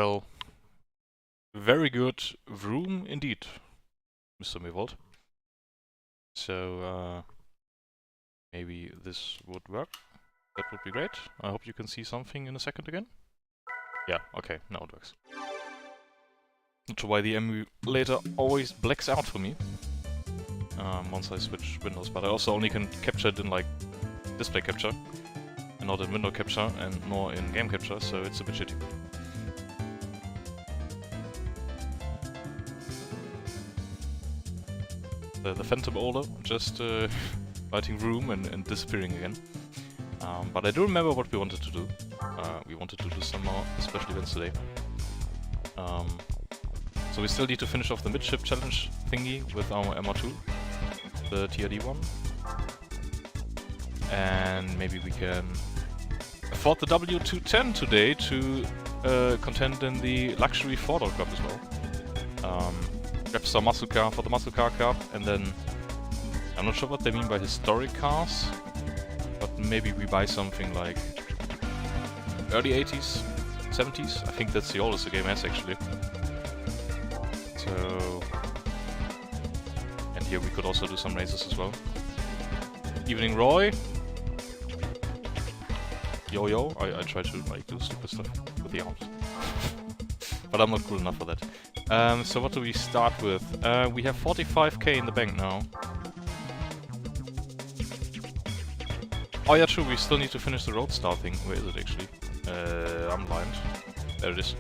well, very good room indeed, Mr. Mevold. So, maybe this would work. That would be great. I hope you can see something in a second again. Yeah, okay, now it works. Not sure why the emulator always blacks out for me once I switch windows, but I also only can capture it in like display capture and not in window capture and nor in game capture, so it's a bit shitty. The Phantom Ola just writing room and disappearing again. But I do remember what we wanted to do. We wanted to do some more special events today. So we still need to finish off the midship challenge thingy with our MR2, the TRD one. And maybe we can afford the W210 today to contend in the Luxury 4-Door Cup as well. Grab some muscle car for the Muscle Car Cup, and then I'm not sure what they mean by historic cars, but maybe we buy something like early 80s, 70s. I think that's the oldest the game has actually. So, and here we could also do some races as well. Evening Roy. Yo, I try to like do stupid stuff with the arms. But I'm not cool enough for that. So what do we start with? We have 45k in the bank now. Oh yeah, true, we still need to finish the Roadstar thing. Where is it actually? I'm blind. There it is.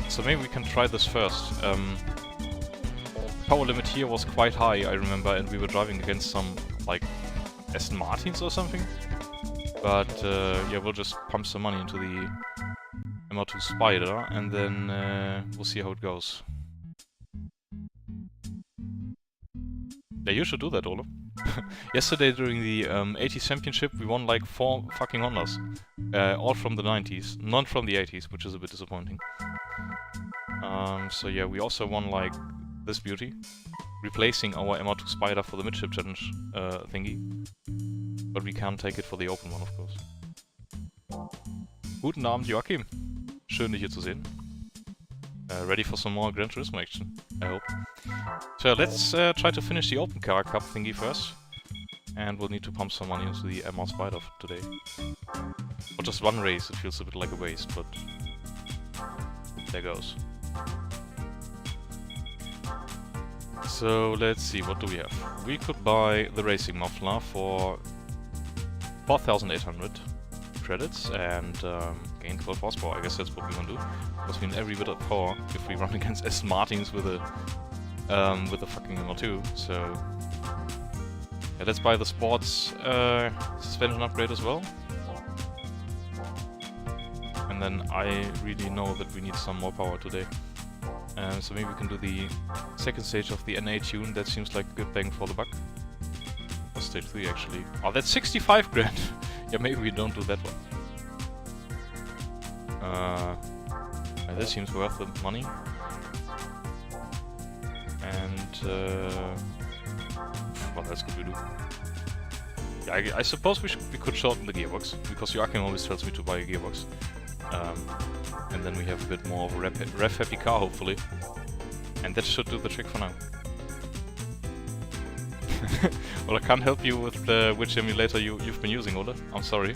So maybe we can try this first. Power limit here was quite high, I remember, and we were driving against some, like, Aston Martins or something. But, yeah, we'll just pump some money into the MR2 Spider, and then we'll see how it goes. Yeah, you should do that, Ole. Yesterday during the 80s Championship we won like 4 fucking Hondas. All from the 90s, none from the 80s, which is a bit disappointing. So yeah, we also won like this beauty, replacing our MR2 Spider for the midship challenge thingy. But we can't take it for the open one, of course. Guten Abend, Joachim. Schön, dich hier zu sehen. Ready for some more Gran Turismo action, I hope. So let's try to finish the Open Car Cup thingy first. And we'll need to pump some money into the MR Spider today. Or just one race, it feels a bit like a waste, but there goes. So let's see, what do we have? We could buy the racing muffler for 4,800 credits and gain 12 horsepower. I guess that's what we want to do. Because we need every bit of power if we run against Aston Martins with a fucking MR2. So yeah, let's buy the sports suspension upgrade as well. And then I really know that we need some more power today. So maybe we can do the second stage of the NA tune. That seems like a good bang for the buck. Or stage 3 actually. Oh, that's 65 grand! Yeah, maybe we don't do that one. Yeah, this seems worth the money. And what else could we do? Yeah, I suppose we could shorten the gearbox, because Joachim always tells me to buy a gearbox. And then we have a bit more of a rev-happy car, hopefully. And that should do the trick for now. Well, I can't help you with which emulator you've been using, Ole. I'm sorry.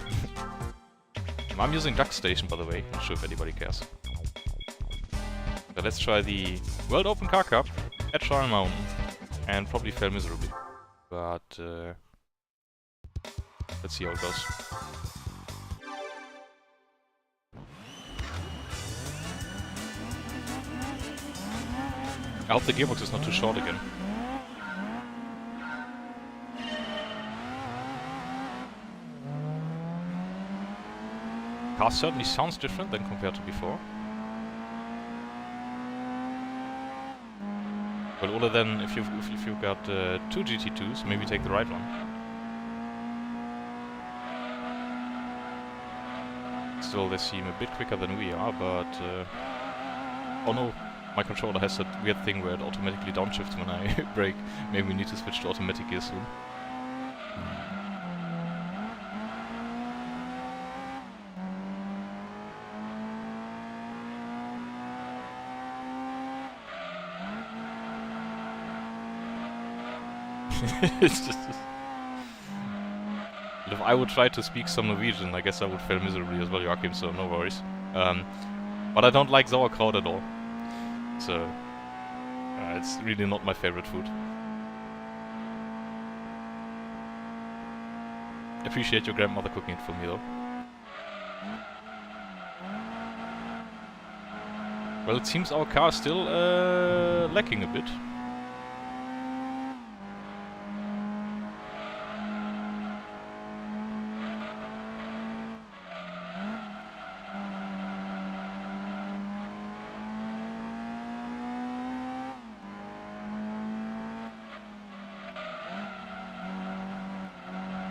I'm using DuckStation, by the way. Not sure if anybody cares. But let's try the World Open Car Cup at Trial Mountain. And probably fail miserably. But let's see how it goes. I hope the gearbox is not too short again. Car certainly sounds different than compared to before. Well, Ole, then if you've got 2 GT2s, maybe take the right one. Still, they seem a bit quicker than we are, but oh no, my controller has that weird thing where it automatically downshifts when I brake. Maybe we need to switch to automatic gear soon. It's just... If I would try to speak some Norwegian, I guess I would fail miserably as well, Joachim, so no worries. But I don't like sauerkraut at all. So... it's really not my favorite food. Appreciate your grandmother cooking it for me though. Well, it seems our car is still lacking a bit.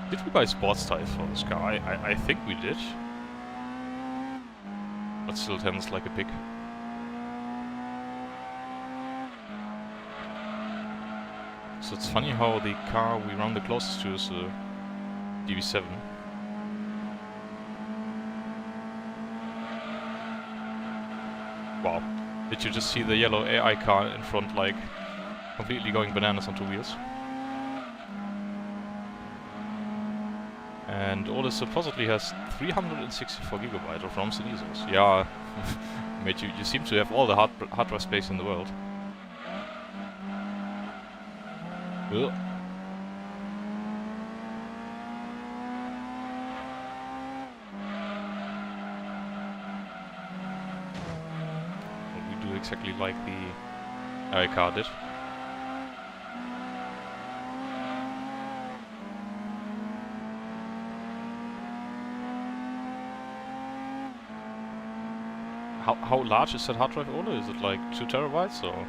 Did we buy sports tires for this car? I think we did. But still tends like a pig. So it's funny how the car we run the closest to is a DB7. Wow. Did you just see the yellow AI car in front, like, completely going bananas on two wheels? And all this supposedly has 364 gigabyte of ROMs and ISOs. Yeah, mate, you seem to have all the hard drive space in the world. Ugh. What we do exactly like the AI car did. How large is that hard drive order? Is it like 2 terabytes or?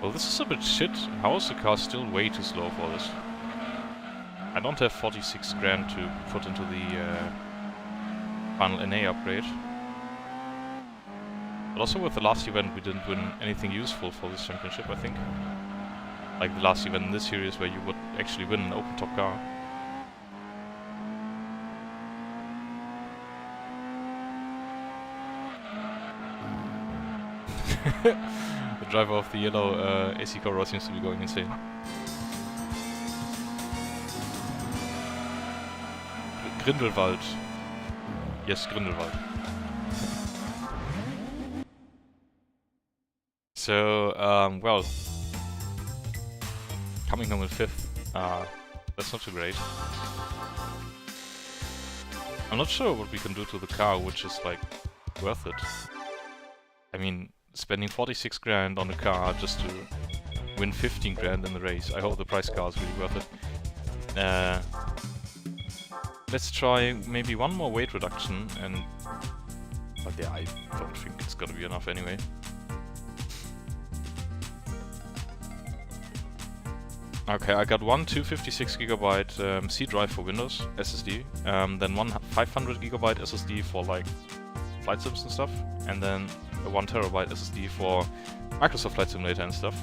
Well, this is a bit shit. How is the car still way too slow for this? I don't have 46 grand to put into the final NA upgrade. But also with the last event we didn't win anything useful for this championship, I think. Like the last event in this series where you would actually win an open top car. The driver of the yellow AC Corolla seems to be going insane. Grindelwald. Yes, Grindelwald. So, well, coming home in 5th, that's not too great. I'm not sure what we can do to the car, which is, like, worth it. I mean, spending 46 grand on a car just to win 15 grand in the race. I hope the price car is really worth it. Let's try maybe one more weight reduction, and... But yeah, I don't think it's gonna be enough anyway. Okay, I got one 256 gigabyte C drive for Windows SSD, then one 500 gigabyte SSD for like Flight Sims and stuff, and then a 1 terabyte SSD for Microsoft Flight Simulator and stuff.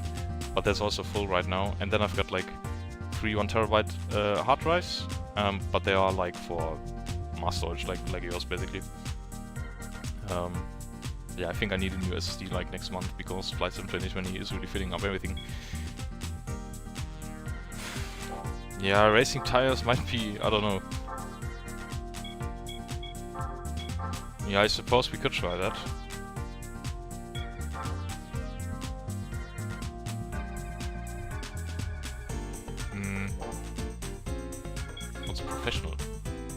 But that's also full right now. And then I've got like 3 1 terabyte hard drives, but they are like for mass storage, like yours basically. Yeah, I think I need a new SSD like next month because Flight Sim 2020 is really filling up everything. Yeah, racing tires might be, I don't know. Yeah, I suppose we could try that. What's professional?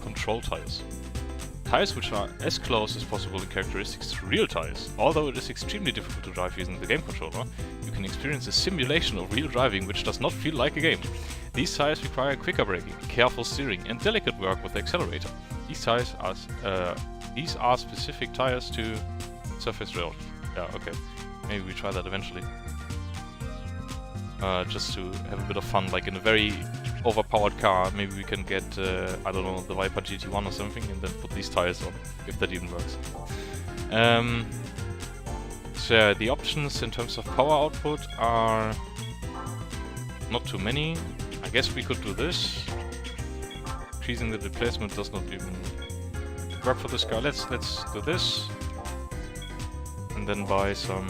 Control tires. Tires which are as close as possible in characteristics to real tires. Although it is extremely difficult to drive using the game controller, you can experience a simulation of real driving which does not feel like a game. These tires require quicker braking, careful steering, and delicate work with the accelerator. These are specific tires to surface road. Yeah, okay. Maybe we try that eventually. Just to have a bit of fun, like in a very overpowered car, maybe we can get, I don't know, the Viper GT1 or something, and then put these tires on, if that even works. So yeah, the options in terms of power output are not too many. I guess we could do this. increasing the displacement does not even work for this guy. Let's do this. And then buy some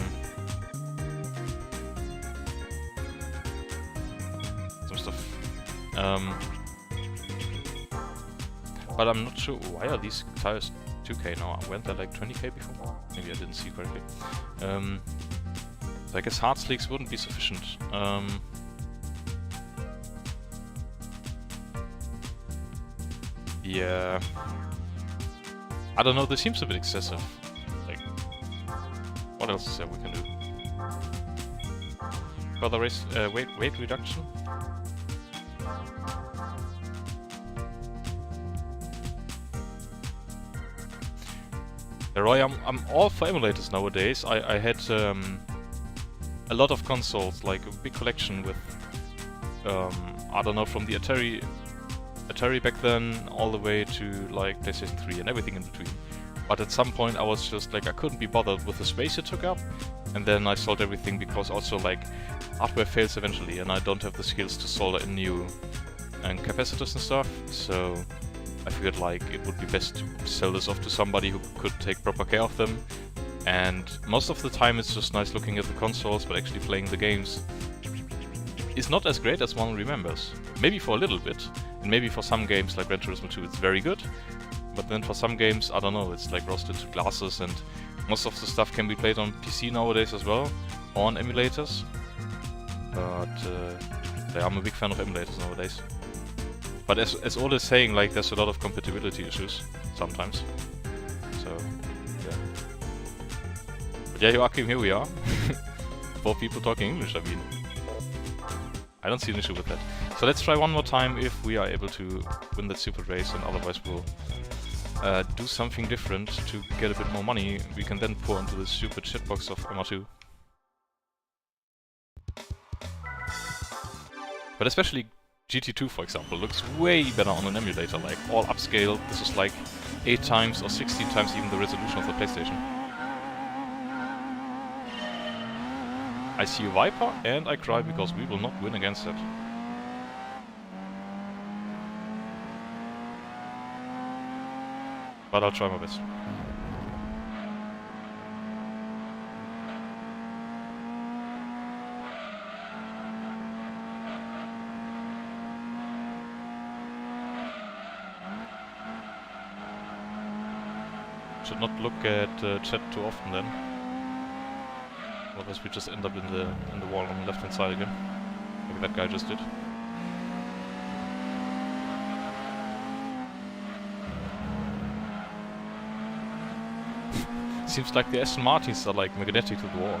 stuff. But I'm not sure, why are these tires 2k now? Weren't they like 20k before? Maybe I didn't see correctly. So I guess hard slicks wouldn't be sufficient. Yeah. I don't know, this seems a bit excessive. Like, what else is there we can do? Further race, weight reduction? Roy, I'm all for emulators nowadays. I had a lot of consoles, like a big collection with, I don't know, from the Atari back then all the way to like PlayStation 3 and everything in between. But at some point I was just like, I couldn't be bothered with the space it took up, and then I sold everything because also like hardware fails eventually and I don't have the skills to solder in new capacitors and stuff, so I figured like it would be best to sell this off to somebody who could take proper care of them. And most of the time it's just nice looking at the consoles, but actually playing the games is not as great as one remembers. Maybe for a little bit, and maybe for some games like Gran Turismo 2 it's very good, but then for some games, I don't know, it's like roasted to glasses, and most of the stuff can be played on PC nowadays as well, or on emulators. But yeah, I'm a big fan of emulators nowadays. But as Ole is saying, like, there's a lot of compatibility issues sometimes. So, yeah. But yeah, Joachim, here we are. 4 people talking English, I mean. I don't see an issue with that. So let's try one more time if we are able to win that stupid race, and otherwise we'll do something different to get a bit more money. We can then pour into the stupid shitbox of MR2. But especially GT2, for example, looks way better on an emulator, like all upscaled. This is like 8 times or 16 times even the resolution of the PlayStation. I see a Viper and I cry because we will not win against it. But I'll try my best. Should not look at chat too often then. Otherwise we just end up in the wall on the left hand side again. Maybe that guy just did. Seems like the Aston Martins are like magnetic to the wall.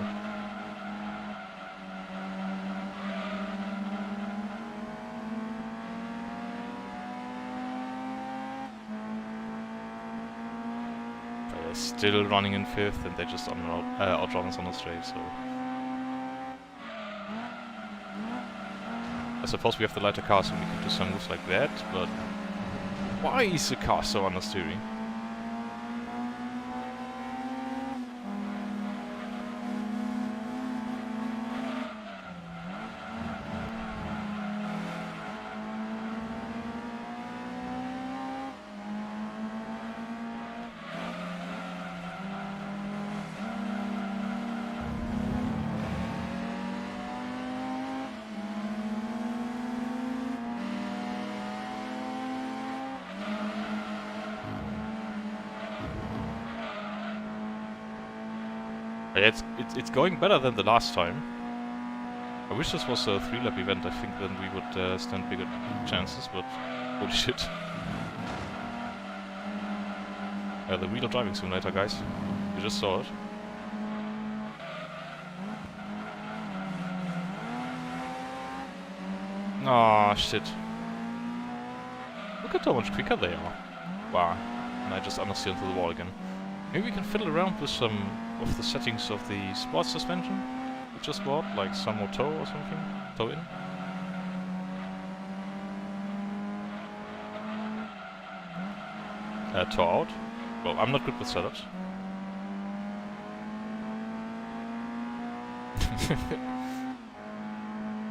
Still running in 5th, and they just outrun us on the straight, so... I suppose we have the lighter car, so we can do some moves like that, but... Why is the car so understeering? It's going better than the last time. I wish this was a 3-lap event. I think then we would stand bigger chances, but holy shit. The real driving simulator, guys. You just saw it. Ah, shit. Look at how much quicker they are. Wow. And I just understeer into the wall again. Maybe we can fiddle around with some of the settings of the sports suspension we just bought, like some more toe or something. Toe in. Toe out. Well, I'm not good with setups.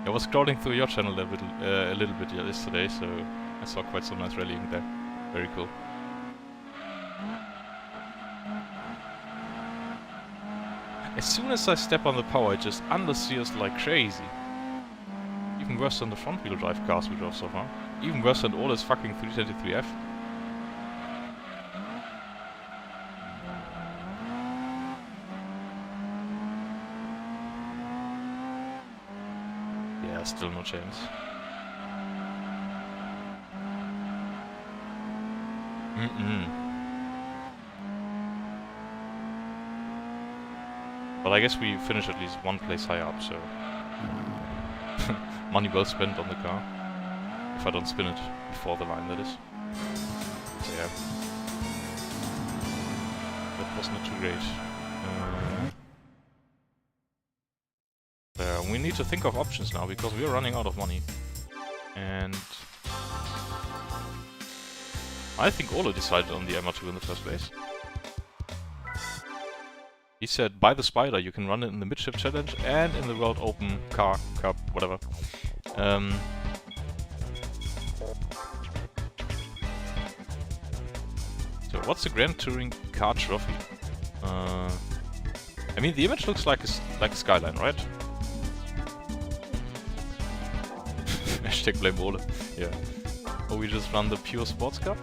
I was scrolling through your channel a little bit yesterday, so I saw quite some nice rallying there. Very cool. As soon as I step on the power, it just understeers like crazy. Even worse than the front-wheel drive cars we drove so far. Even worse than all this fucking 323F. Yeah, still no chance. But I guess we finish at least one place higher up, so... Money well spent on the car. If I don't spin it before the line, that is. So yeah. That was not too great. We need to think of options now, because we are running out of money. And... I think Olo decided on the MR2 in the first place. He said, buy the Spider, you can run it in the Midship Challenge and in the World Open Car Cup, whatever. So what's the Grand Touring Car Trophy? I mean, the image looks like a Skyline, right? Hashtag blame Ole. Yeah. Or we just run the pure Sports Cup?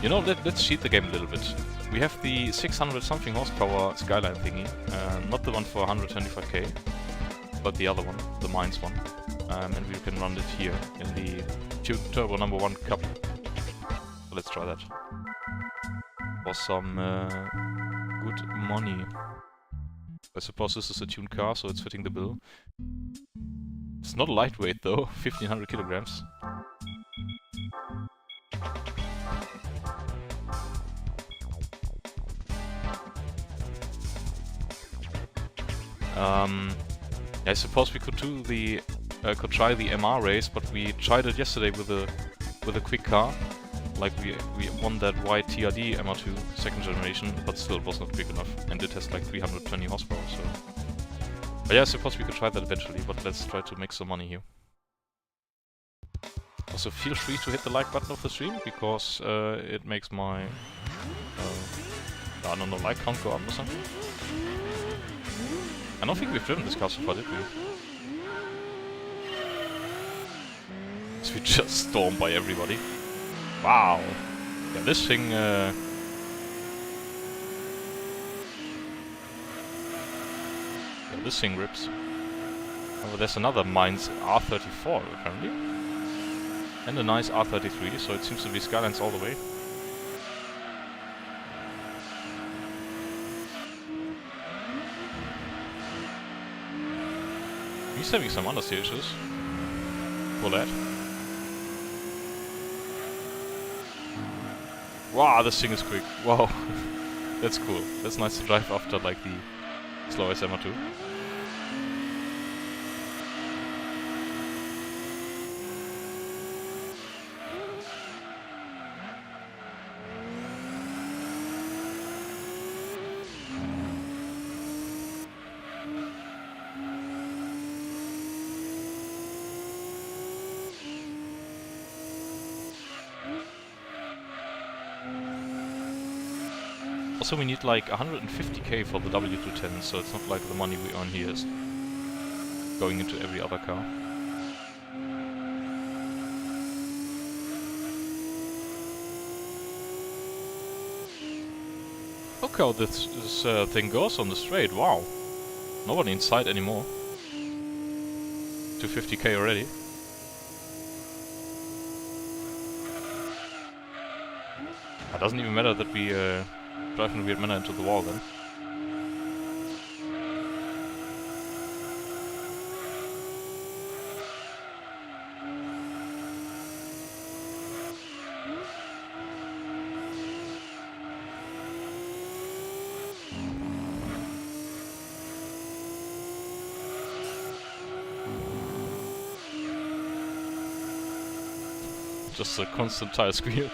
You know, let's cheat the game a little bit. We have the 600 something horsepower Skyline thingy, not the one for 125k, but the other one, the Mines one, and we can run it here in the Turbo #1 Cup. So let's try that. For some good money. I suppose this is a tuned car, so it's fitting the bill. It's not a lightweight though, 1500 kilograms. I suppose we could do the try the MR race, but we tried it yesterday with a quick car. Like we won that white TRD MR2 second generation, but still it was not quick enough, and it has like 320 horsepower. So, but yeah, I suppose we could try that eventually. But let's try to make some money here. Also, feel free to hit the like button of the stream, because it makes my I don't know, like count go up or something. I don't think we've driven this car so far, did we? So we just stormed by everybody. Wow! Yeah, this thing... Yeah, this thing rips. Oh, there's another Mines R34, apparently. And a nice R33, so it seems to be Skylines all the way. He's having some understeer issues. For that. Wow, this thing is quick. Wow. That's cool. That's nice to drive after like the slowest MR2. Also, we need like 150k for the W210, so it's not like the money we earn here is going into every other car. Look how this thing goes on the straight, wow. Nobody inside anymore. 250k already. It doesn't even matter that we drive in a weird manner into the wall then. Just a constant tire squeal.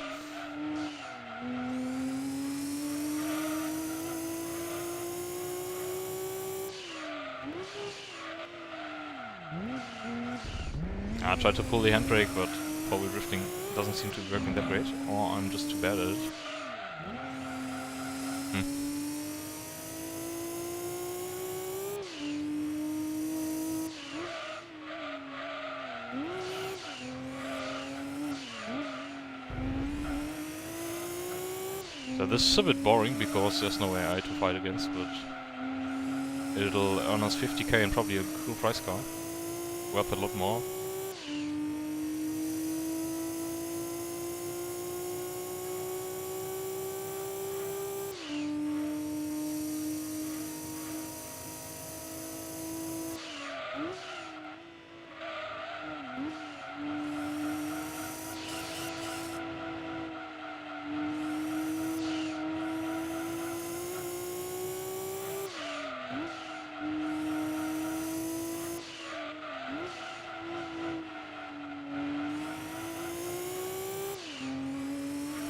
I tried to pull the handbrake, but forward drifting doesn't seem to be working that great, or I'm just too bad at it. So this is a bit boring because there's no AI to fight against, but it'll earn us 50k and probably a cool price car. Worth a lot more.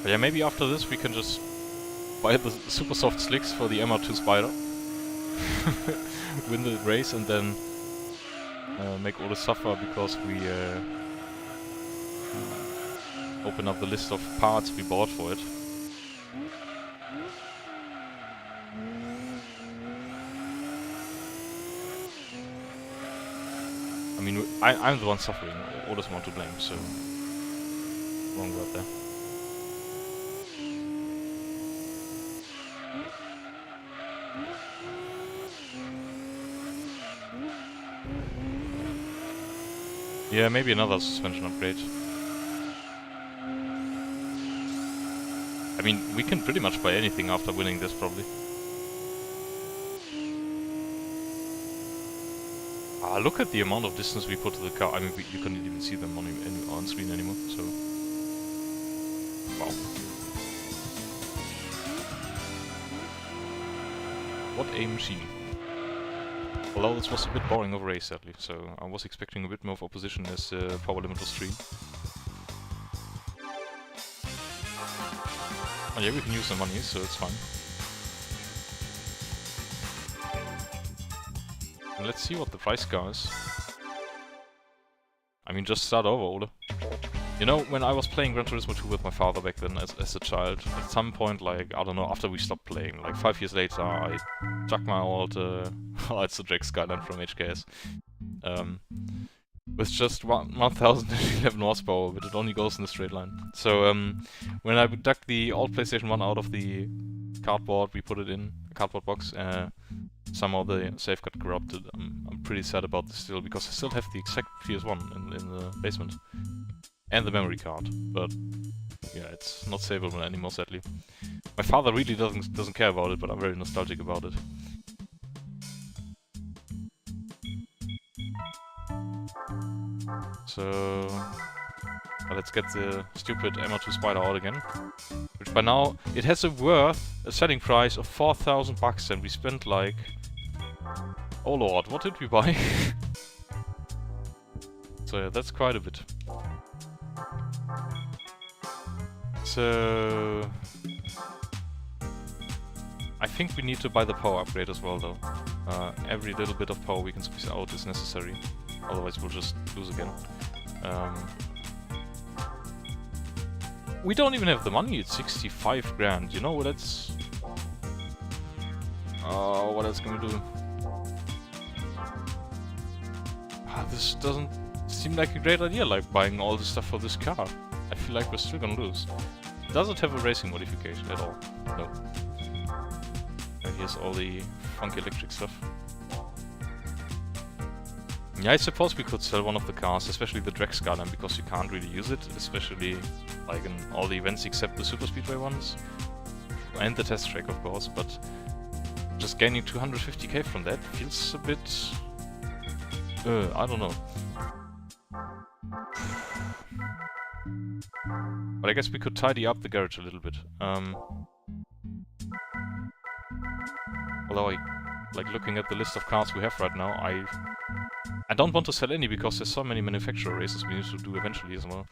But yeah, maybe after this we can just buy the super soft slicks for the MR2 Spider, win the race, and then make all the suffer because we open up the list of parts we bought for it. I mean, I'm the one suffering, Oda's one to blame, so wrong word there. Yeah, maybe another suspension upgrade. I mean, we can pretty much buy anything after winning this, probably. Ah, look at the amount of distance we put to the car. I mean, you couldn't even see them on screen anymore, so... Wow. What a machine. Although this was a bit boring of a race, sadly, so I was expecting a bit more of opposition as power limit was 3. Oh yeah, we can use the money, so it's fine. And let's see what the price car is. I mean, just start over, Ole. You know, when I was playing Gran Turismo 2 with my father back then as a child, at some point, like, I don't know, after we stopped playing, like 5 years later, I chucked my old, oh, it's the Drake Skyline from HKS, with just 1011 horsepower, but it only goes in a straight line. So, when I dug the old PlayStation 1 out of the cardboard, we put it in a cardboard box, somehow the save got corrupted. I'm pretty sad about this still, because I still have the exact PS1 in the basement. And the memory card, but yeah, it's not savable anymore, sadly. My father really doesn't care about it, but I'm very nostalgic about it. So let's get the stupid MR2 Spider out again. Which by now it has a selling price of 4,000 bucks, and we spent like, oh lord, what did we buy? So yeah, that's quite a bit. So I think we need to buy the power upgrade as well, though. Every little bit of power we can squeeze out is necessary, otherwise we'll just lose again. We don't even have the money, it's 65 grand, you know, that's... what else can we do? This doesn't seem like a great idea, like buying all the stuff for this car. I feel like we're still gonna lose. It doesn't have a racing modification at all. No. Here's all the funky electric stuff. Yeah, I suppose we could sell one of the cars, especially the Drag Skyline, because you can't really use it, especially like in all the events except the Super Speedway ones. And the test track, of course, but just gaining 250k from that feels a bit... I don't know. But I guess we could tidy up the garage a little bit. Although like looking at the list of cars we have right now, I don't want to sell any because there's so many manufacturer races we need to do eventually as well.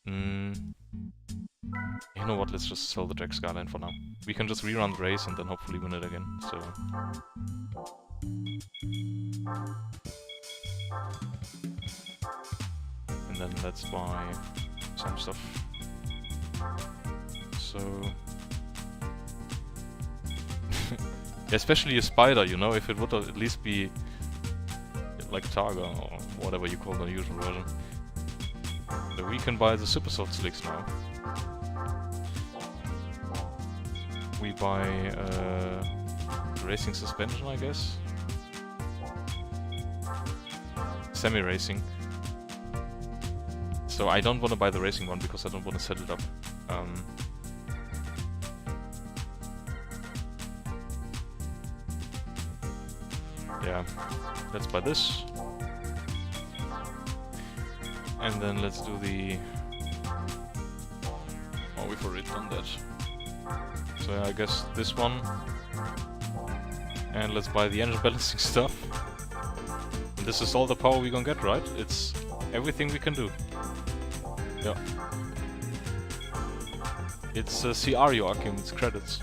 You know what, let's just sell the Drag Skyline for now. We can just rerun the race and then hopefully win it again, so... And then let's buy some stuff. So... especially a spider, you know, if it would at least be like Targa or whatever you call the usual version. So we can buy the super soft slicks now. We buy racing suspension, I guess. Semi-racing. So I don't want to buy the racing one because I don't want to set it up. Yeah, let's buy this. And then let's do the... oh, we've already done that. So yeah, I guess this one. And let's buy the engine balancing stuff. And this is all the power we gonna get, right? It's everything we can do. Yeah. It's CR Joachim, it's credits.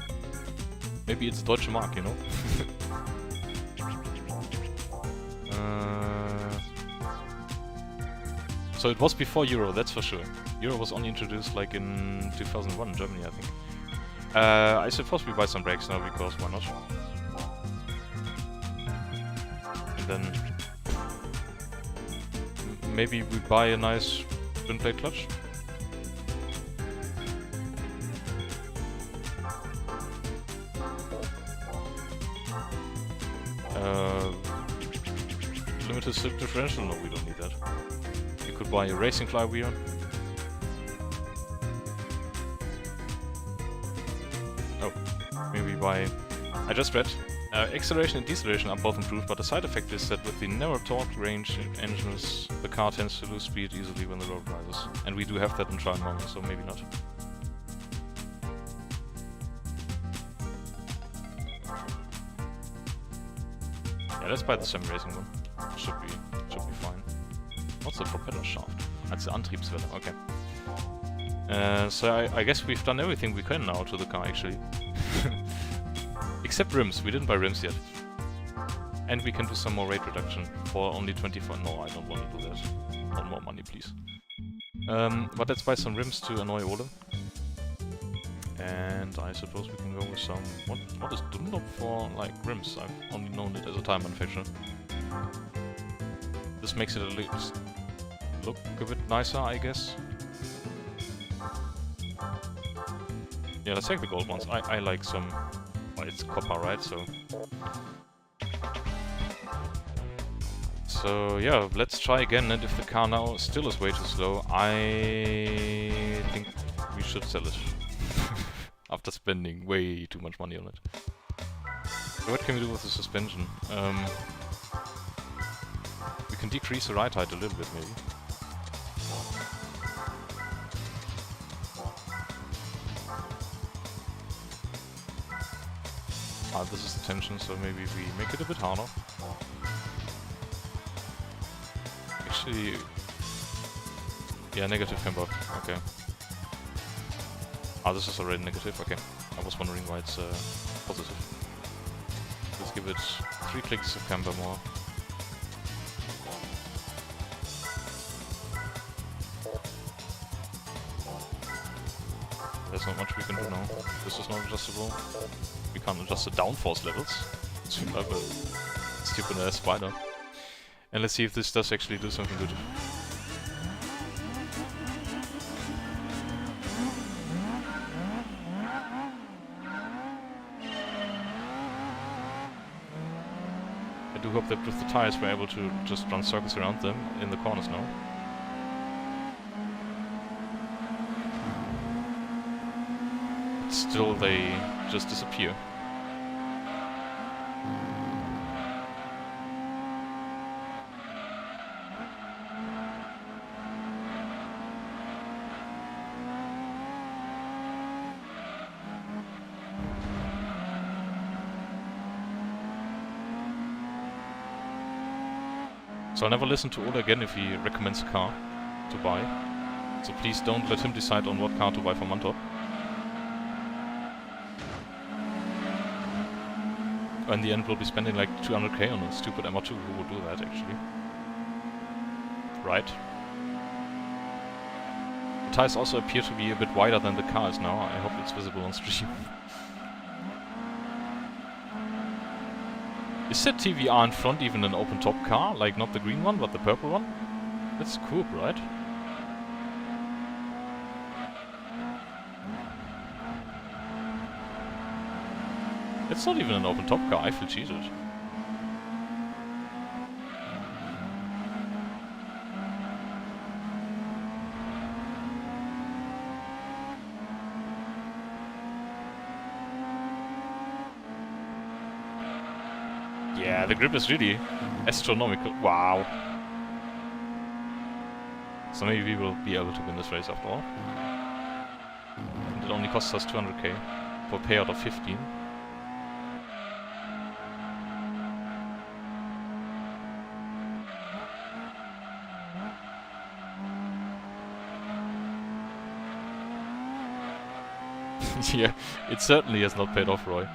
Maybe it's Deutsche Mark, you know? So it was before Euro, that's for sure. Euro was only introduced like in 2001 in Germany, I think. I suppose we buy some brakes now because why not? And then maybe we buy a nice twin plate clutch. Limited slip differential? No, we don't need that. You could buy a racing flywheel. Oh, maybe buy... I just read. Acceleration and deceleration are both improved, but the side effect is that with the narrow torque range engines, the car tends to lose speed easily when the road rises. And we do have that in trial normal, so maybe not. Yeah, let's buy the semi-racing one. Should be fine. What's the propeller shaft? That's the Antriebswelle, okay. So I guess we've done everything we can now to the car, actually. Except rims, we didn't buy rims yet. And we can do some more rate reduction for only 24. No, I don't want to do that. Not more money, please. But let's buy some rims to annoy Ole. And I suppose we can go with some... What is Dunlop for, like, rims? I've only known it as a tire manufacturer. This makes it at least look a bit nicer, I guess. Yeah, let's take the gold ones. I like some... well, it's copper, right? So yeah, let's try again, and if the car now still is way too slow, I think we should sell it. After spending way too much money on it. So what can we do with the suspension? We can decrease the ride height a little bit, maybe. Ah, this is the tension, so maybe we make it a bit harder. Actually... yeah, negative camber, okay. Ah, this is already negative, okay. I was wondering why it's positive. Let's give it 3 clicks of camber more. There's not much we can do now. This is not adjustable. We can't adjust the downforce levels. So we have a stupid ass spider. And let's see if this does actually do something good. I do hope that with the tires we're able to just run circles around them in the corners now. Still, they just disappear. So I'll never listen to Ole again if he recommends a car to buy. So please don't let him decide on what car to buy for Mantop. in the end we'll be spending like 200k on a stupid MR2. Who would do that, actually? Right. The tires also appear to be a bit wider than the car is now. I hope it's visible on stream. Is that TVR in front even an open-top car? Like, not the green one, but the purple one? That's cool, right? It's not even an open-top car, I feel cheated. Yeah, the grip is really astronomical. Wow. So maybe we will be able to win this race after all. And it only costs us 200k for a payout of 15. Yeah, it certainly has not paid off, Roy.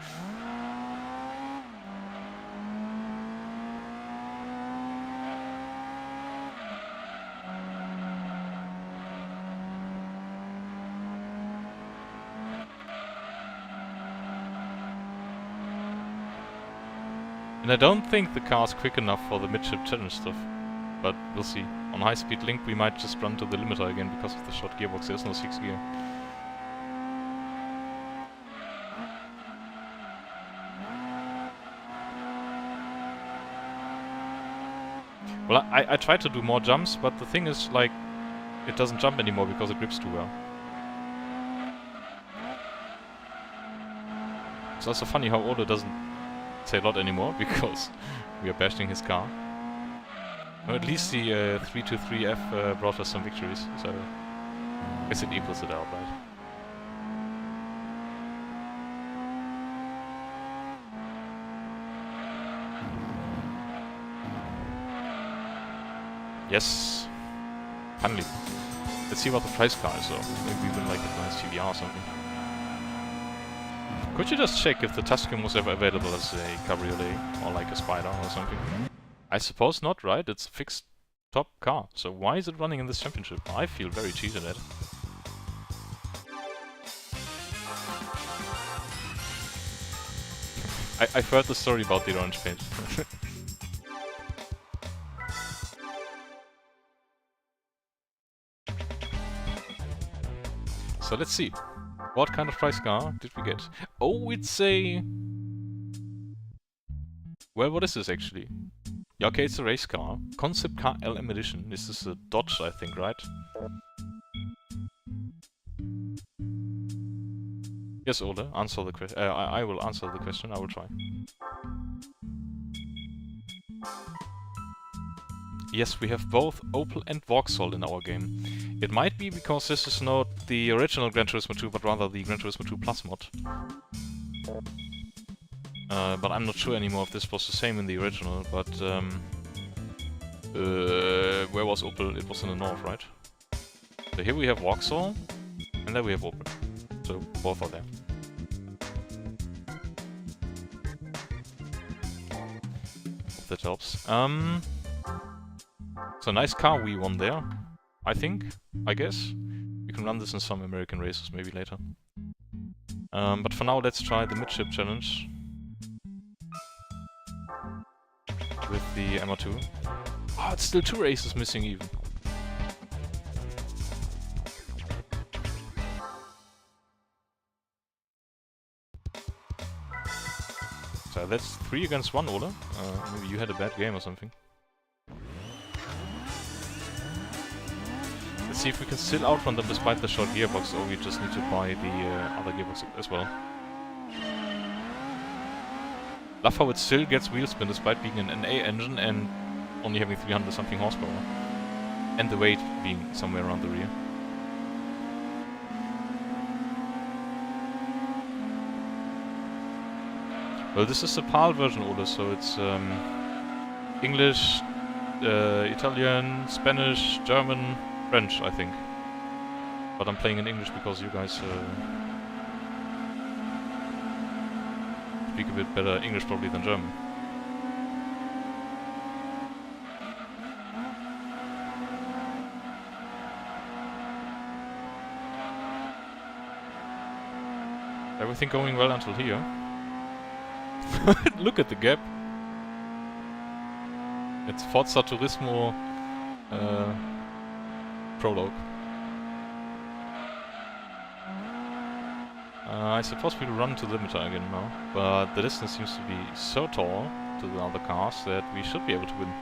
And I don't think the car's quick enough for the midship challenge stuff, but we'll see. On high-speed link we might just run to the limiter again because of the short gearbox. There's no 6th gear. Well, I tried to do more jumps, but the thing is, like, it doesn't jump anymore because it grips too well. It's also funny how Ole doesn't say a lot anymore, because we are bashing his car. Well, at least the 323F brought us some victories, so I guess it equals it out, right? Yes! Finally. Let's see what the price car is though. Maybe we win like a nice TVR or something. Could you just check if the Tuscan was ever available as a cabriolet or like a Spider or something? I suppose not, right? It's a fixed top car. So why is it running in this championship? I feel very cheated at it. I've heard the story about the orange paint. So let's see. What kind of price car did we get? Oh, it's a... Well, what is this actually? Yeah, okay, it's a race car. Concept Car LM Edition. This is a Dodge, I think, right? Yes, Ole, answer the question. I will answer the question, I will try. Yes, we have both Opel and Vauxhall in our game. It might be because this is not the original Gran Turismo 2, but rather the Gran Turismo 2 Plus mod. But I'm not sure anymore if this was the same in the original, but... where was Opel? It was in the north, right? So here we have Vauxhall, and there we have Opel. So, both are there. If that helps. So nice car we won there, I think, I guess. We can run this in some American races maybe later. But for now let's try the midship challenge. With the MR2. Oh, it's still 2 races missing even. So that's 3 against 1, Ole. Maybe you had a bad game or something. Let's see if we can still outrun them despite the short gearbox, or we just need to buy the other gearbox as well. Love how it still gets wheel spin despite being an NA engine and only having 300 something horsepower. And the weight being somewhere around the rear. Well, this is the PAL version, Ole, so it's English, Italian, Spanish, German, French, I think. But I'm playing in English because you guys speak a bit better English probably than German. Everything going well until here. Look at the gap. It's Forza Turismo prologue. I suppose we'll run to the limiter again now, but the distance seems to be so tall to the other cars that we should be able to win.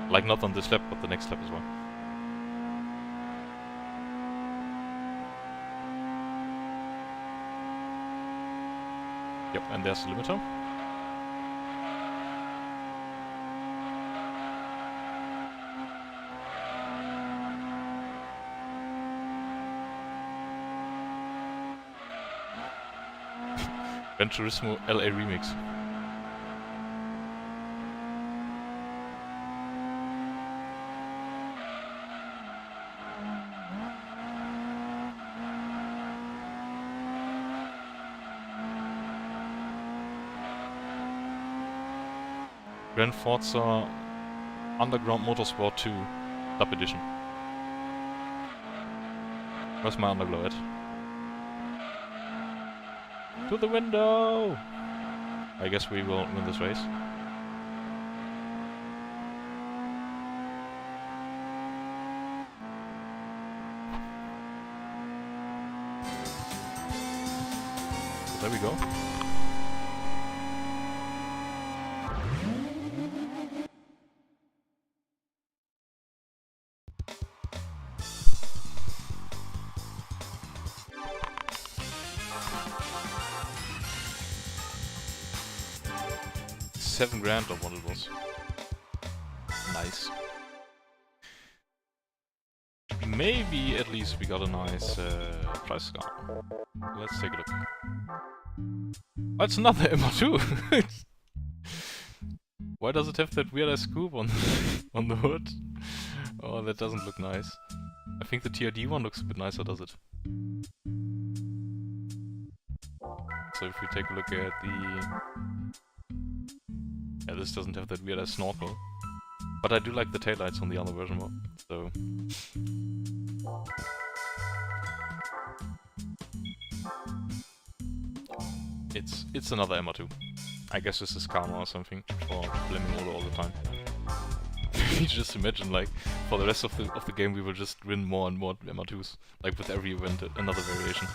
Like not on this lap, but the next lap as well. Yep, and there's the limiter. Gran Turismo LA Remix. Gran Forza Underground Motorsport 2 Dub Edition. Where's my underglow at? To the window! I guess we will win this race. There we go. $7,000 or what it was. Nice. Maybe at least we got a nice price scar. Let's take a look. Oh, it's another MR2! Why does it have that weird ass scoop on on the hood? Oh, that doesn't look nice. I think the TRD one looks a bit nicer, does it? So if we take a look at the... Yeah, this doesn't have that weird ass snorkel. But I do like the taillights on the other version more, so... It's another MR2. I guess this is karma or something for blaming Odo all the time. You just imagine, like, for the rest of the game we will just win more and more MR2s. Like with every event, another variation.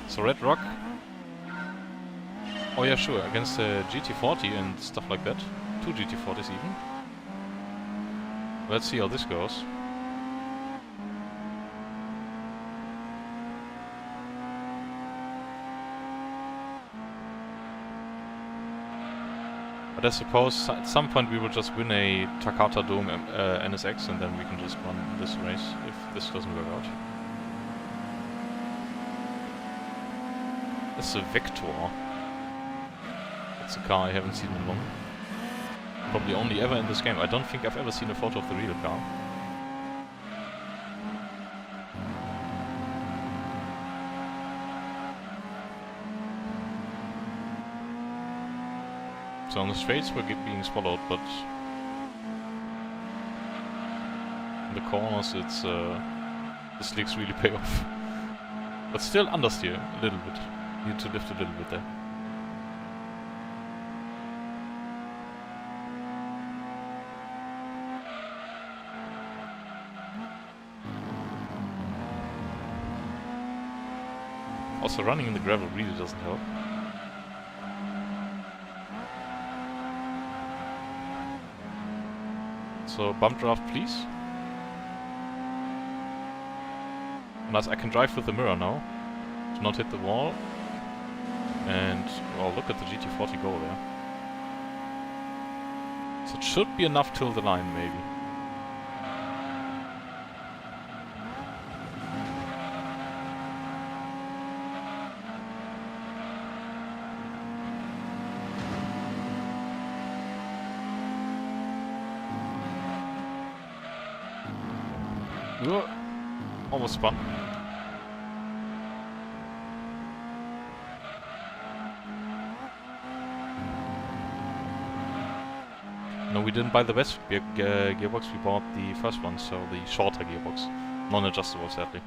So Red Rock. Oh yeah, sure, against GT40 and stuff like that. 2 GT40s even. Let's see how this goes. But I suppose at some point we will just win a Takata Dome NSX and then we can just run this race if this doesn't work out. This is a Vector. It's a car I haven't seen in long. Probably only ever in this game. I don't think I've ever seen a photo of the real car. So on the straights we're being swallowed, but in the corners it's the slicks really pay off. But still understeer a little bit. Need to lift a little bit there. Also, running in the gravel really doesn't help. So, bump draft, please. And I can drive with the mirror now, to not hit the wall. And, well, look at the GT40 go there. So it should be enough till the line, maybe. Ugh. Almost spun. No, we didn't buy the best gearbox, we bought the first one, so the shorter gearbox. Non-adjustable, sadly.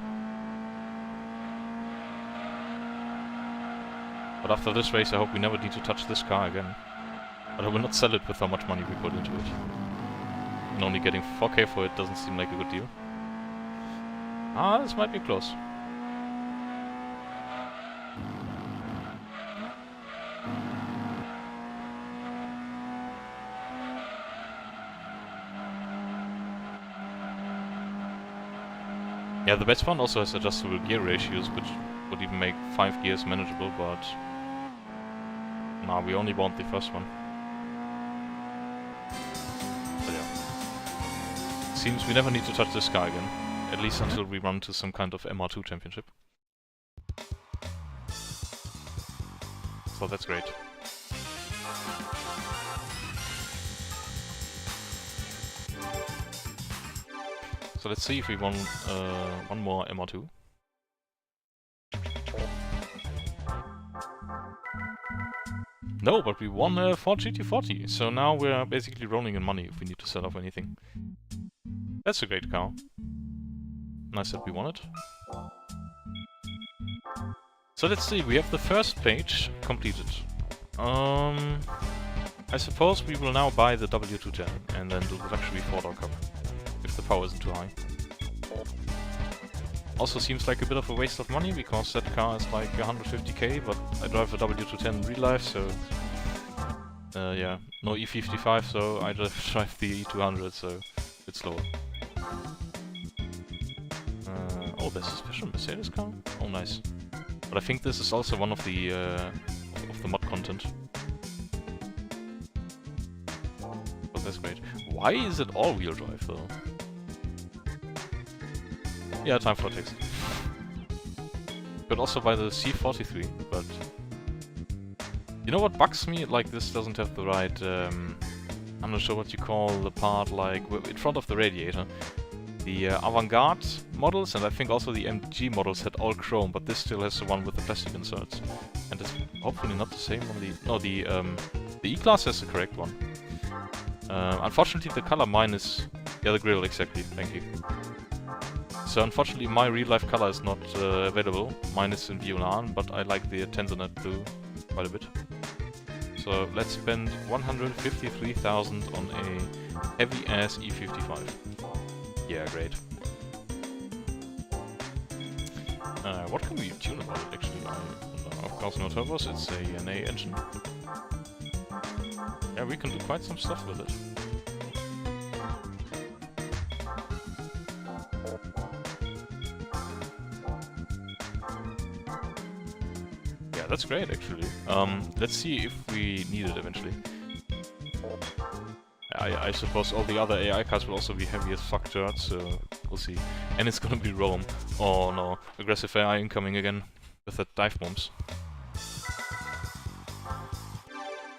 But after this race, I hope we never need to touch this car again. But I will not sell it with how much money we put into it. And only getting 4K for it doesn't seem like a good deal. Ah, this might be close. Yeah, the best one also has adjustable gear ratios, which would even make 5 gears manageable, but... Nah, we only want the first one. But yeah. Seems we never need to touch this car again. At least until we run to some kind of MR2 championship. So that's great. So let's see if we won one more MR2. No, but we won a Ford GT40, so now we're basically rolling in money if we need to sell off anything. That's a great car. Nice that we won it. So let's see, we have the first page completed. I suppose we will now buy the W210 and then do the luxury 4-door cup, if the power isn't too high. Also seems like a bit of a waste of money, because that car is like 150k, but I drive a W210 in real life, so... yeah, no E55, so I just drive the E200, so it's slower. Oh, there's a special Mercedes car? Oh, nice. But I think this is also one of the mod content. But that's great. Why is it all-wheel drive, though? Yeah, time for a taste. Could also buy the C43, but... You know what bugs me? Like, this doesn't have the right... I'm not sure what you call the part, like, in front of the radiator. The Avantgarde models, and I think also the MG models, had all chrome, but this still has the one with the plastic inserts. And it's hopefully not the same on the... No, the E-Class has the correct one. Unfortunately, the color mine is... Yeah, the grille, exactly, thank you. So unfortunately, my real-life color is not available. Mine is in Violan, but I like the Tanzanite blue quite a bit. So let's spend 153,000 on a heavy-ass E55. Yeah, great. What can we tune about it, actually? Of course, no turbos, it's an A engine. Yeah, we can do quite some stuff with it. Yeah, that's great, actually. Let's see if we need it eventually. I suppose all the other AI cars will also be heavy as fuck dirt, so we'll see. And it's gonna be Rome. Oh no, aggressive AI incoming again with the dive bombs.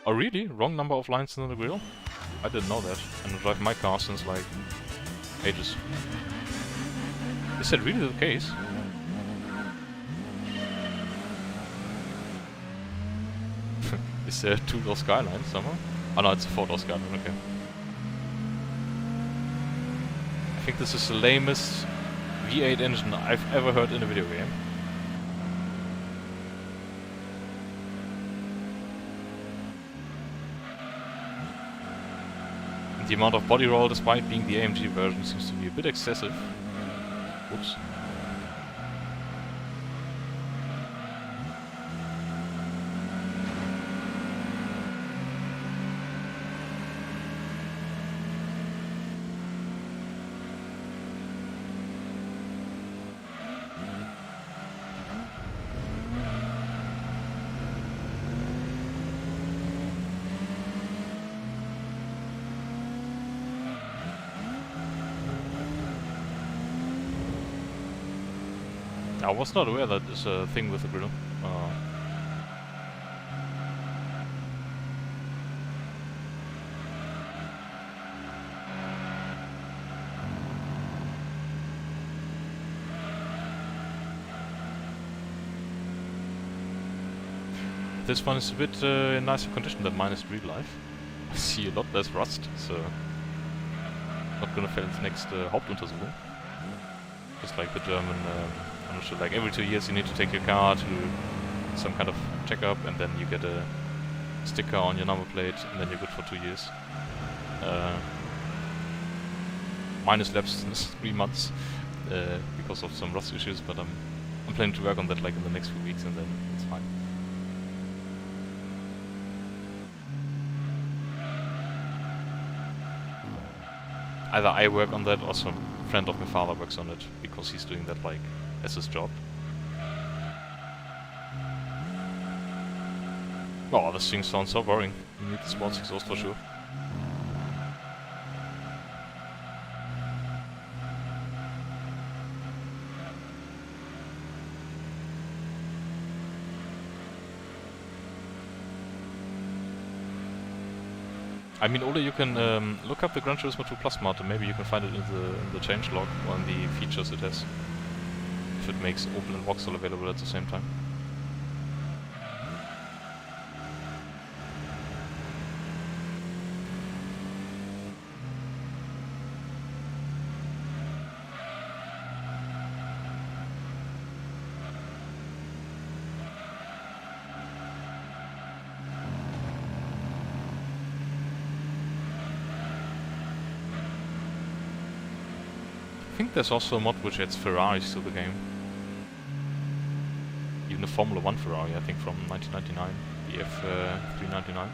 Oh really? Wrong number of lines in the grill? I didn't know that. And I drive my car since like ages. Is that really the case? Is there a 2-door Skyline somewhere? Oh no, it's a 4-door Skyline, okay. I think this is the lamest V8 engine I've ever heard in a video game. And the amount of body roll, despite being the AMG version, seems to be a bit excessive. Whoops. I was not aware that there's a thing with the grill. this one is a bit in nicer condition than mine is in real life. I see a lot less rust, so not gonna fail its next Hauptuntersuchung. Just like the German, I'm not sure, like every 2 years you need to take your car to some kind of checkup, and then you get a sticker on your number plate, and then you're good for 2 years. Mine is lapsed since 3 months because of some rust issues, but I'm planning to work on that like in the next few weeks, and then it's fine. Either I work on that or some friend of my father works on it, because he's doing that like as his job. Oh, this thing sounds so boring. You need the sports exhaust for sure. I mean, Ole, you can look up the Gran Turismo 2 Plus mod, and maybe you can find it in the changelog or in the features it has. If it makes Opel and Vauxhall available at the same time. I think there's also a mod which adds Ferraris to the game. Even a Formula 1 Ferrari, I think, from 1999, the F399.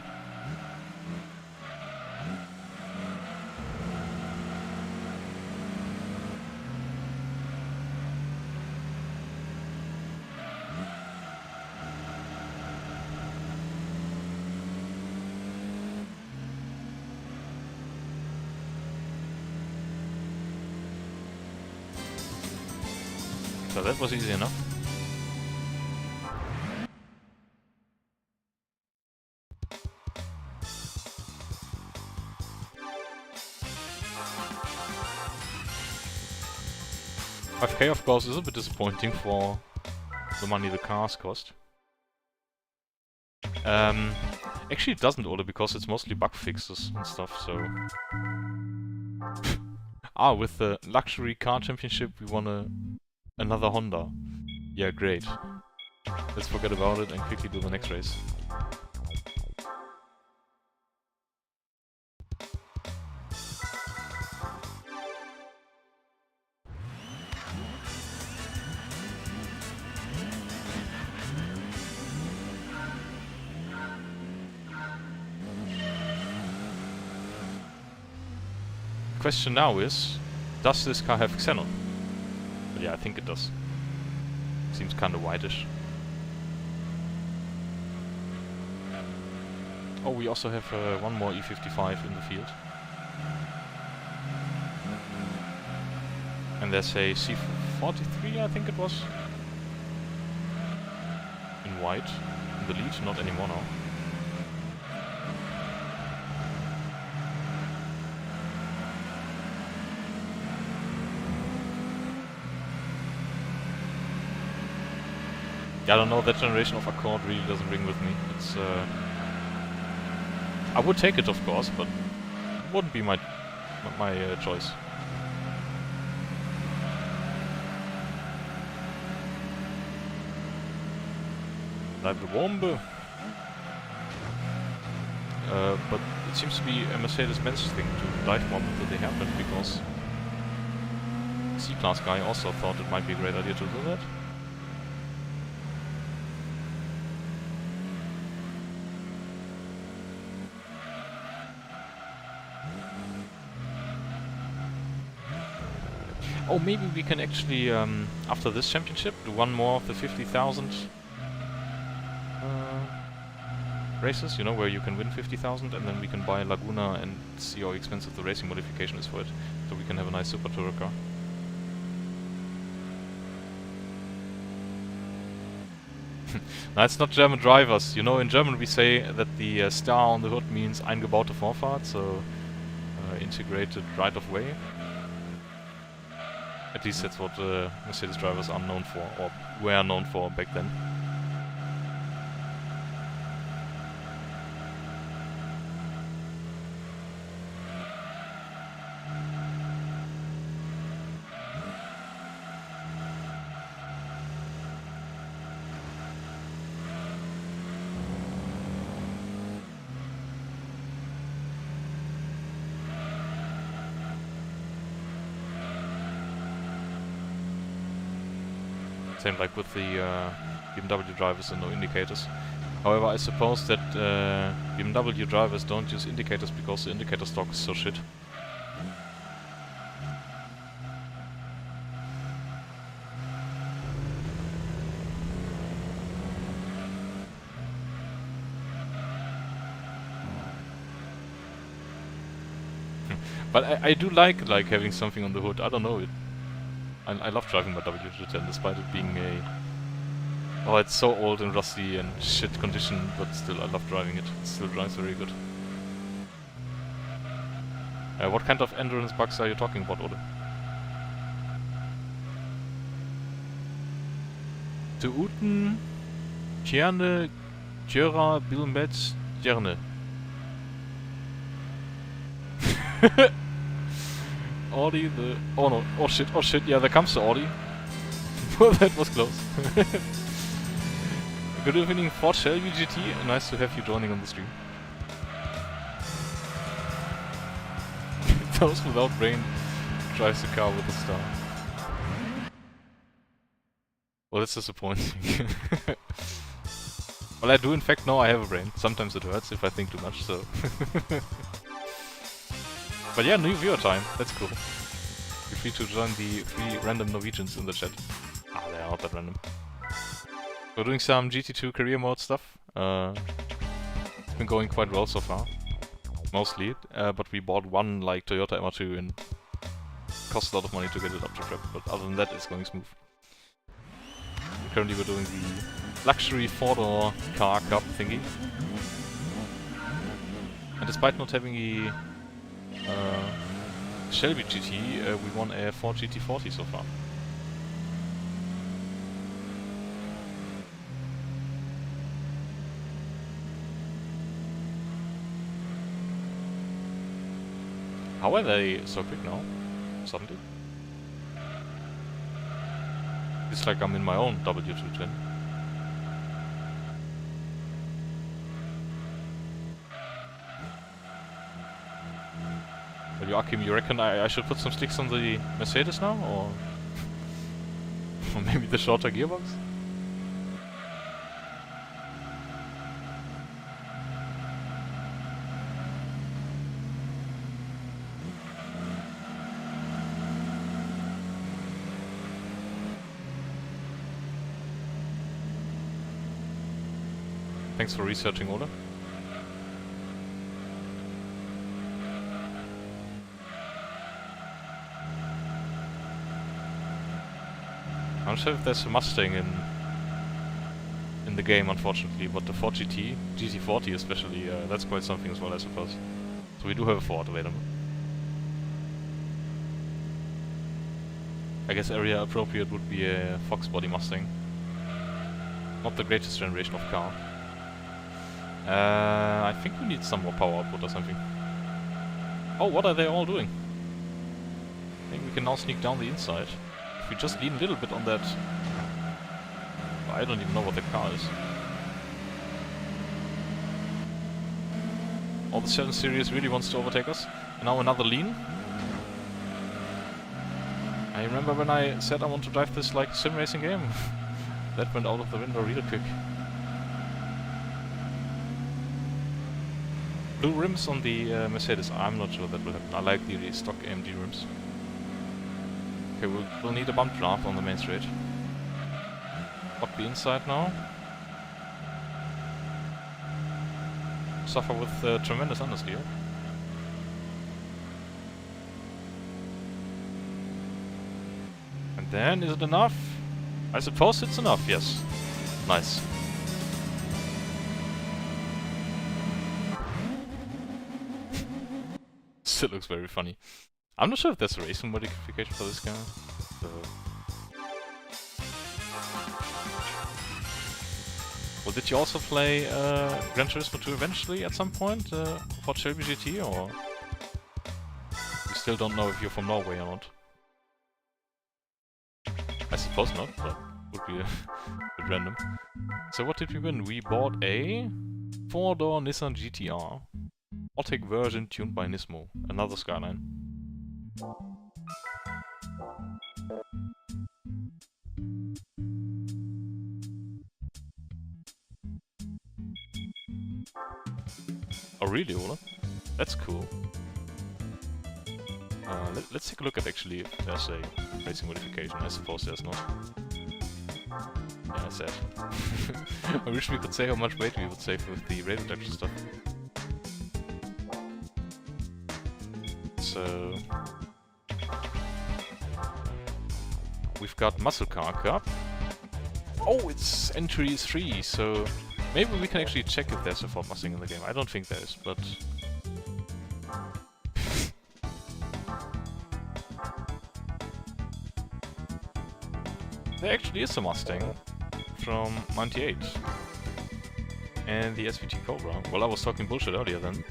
So that was easy enough. $5K of course is a bit disappointing for the money the cars cost. Actually it doesn't, Ole, because it's mostly bug fixes and stuff, so... with the luxury car championship we won another Honda. Yeah, great. Let's forget about it and quickly do the next race. Question now is, does this car have xenon? But yeah, I think it does. Seems kinda whitish. Oh, we also have one more E55 in the field. And there's a C43, I think it was. In white. In the lead, not anymore now. Yeah, I don't know, that generation of Accord really doesn't ring with me. It's I would take it, of course, but it wouldn't be my choice. Like the Bombe. But it seems to be a Mercedes-Benz thing to dive bomb into the hairpin, because C-Class guy also thought it might be a great idea to do that. Oh, maybe we can actually, after this championship, do one more of the 50,000 races, you know, where you can win 50,000, and then we can buy Laguna and see how expensive the racing modification is for it, so we can have a nice Super Tourer car. No, it's not German drivers. You know, in German we say that the star on the hood means eingebaute Vorfahrt, so integrated right of way. At least that's what Mercedes drivers are known for, or were known for back then. same like with the BMW drivers and no indicators. However, I suppose that BMW drivers don't use indicators because the indicator stock is so shit. But I do like having something on the hood. I don't know it. I love driving my W210 despite it being a... Oh, it's so old and rusty and shit condition, but still I love driving it. It still drives very good. What kind of endurance bugs are you talking about, Ole? De Uten, Tjerne, Tjöra, Bilmet, Tjerne. Audi, the... Oh no, oh shit, yeah, there comes the Audi. Well, that was close. Good evening, Ford Shelby GT. Nice to have you joining on the stream. Those without brain drives the car with a star. Well, that's disappointing. Well, I do in fact know I have a brain. Sometimes it hurts if I think too much, so... But yeah, new viewer time. That's cool. Feel free to join the 3 random Norwegians in the chat. Ah, they are not that random. We're doing some GT2 career mode stuff. It's been going quite well so far. Mostly. But we bought one like Toyota MR2 and cost a lot of money to get it up to prep. But other than that, it's going smooth. Currently we're doing the luxury 4-door car cup thingy. And despite not having a Shelby GT, we won a Ford GT40 so far. How are they so quick now? Suddenly? It's like I'm in my own W210. Well, Joachim, you reckon I should put some sticks on the Mercedes now? Or maybe the shorter gearbox? Thanks for researching, Ole. I'm not sure if there's a Mustang in the game, unfortunately, but the Ford GT40 especially, that's quite something as well, I suppose. So we do have a Ford available. I guess area appropriate would be a Fox body Mustang. Not the greatest generation of car. I think we need some more power output or something. Oh, what are they all doing? I think we can now sneak down the inside. If we just lean a little bit on that... I don't even know what the car is. All the 7 Series really wants to overtake us. And now another lean. I remember when I said I want to drive this like sim racing game. That went out of the window real quick. Blue rims on the Mercedes. I'm not sure that will happen. I like the stock AMD rims. Okay, we'll need a bump draft on the main straight. Lock the inside now. Suffer with tremendous understeer. And then, is it enough? I suppose it's enough, yes. Nice. Still looks very funny. I'm not sure if there's a racing modification for this car. So. Well, did you also play Gran Turismo 2 eventually at some point for Shelby GT, or you still don't know if you're from Norway or not? I suppose not, but would be a bit random. So what did we win? We bought a 4-door Nissan GTR. Automatic version tuned by Nismo. Another Skyline. Oh really, Ola? That's cool. Let's take a look at actually if there's a racing modification. I suppose there's not. Yeah, sad. I wish we could say how much weight we would save with the rail reduction stuff. So... we've got Muscle Car Cup. Oh, it's entry 3, so... maybe we can actually check if there's a Ford Mustang in the game. I don't think there is, but... there actually is a Mustang from 98. And the SVT Cobra. Well, I was talking bullshit earlier then.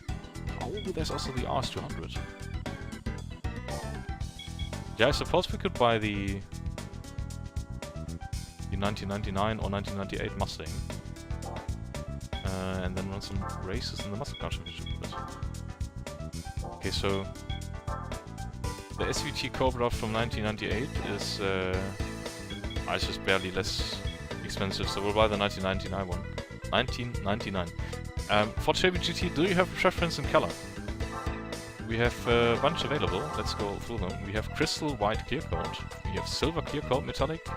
Oh, there's also the RS200. Yeah, I suppose we could buy the 1999 or 1998 Mustang. And then run some races in the Muscle Car Championship with it. Okay, so... the SVT Cobra from 1998 is... it's just barely less expensive, so we'll buy the 1999 one. 1999. For Chevy GT, do you have a preference in color? We have a bunch available. Let's go through them. We have crystal white clear coat. We have silver clear coat metallic,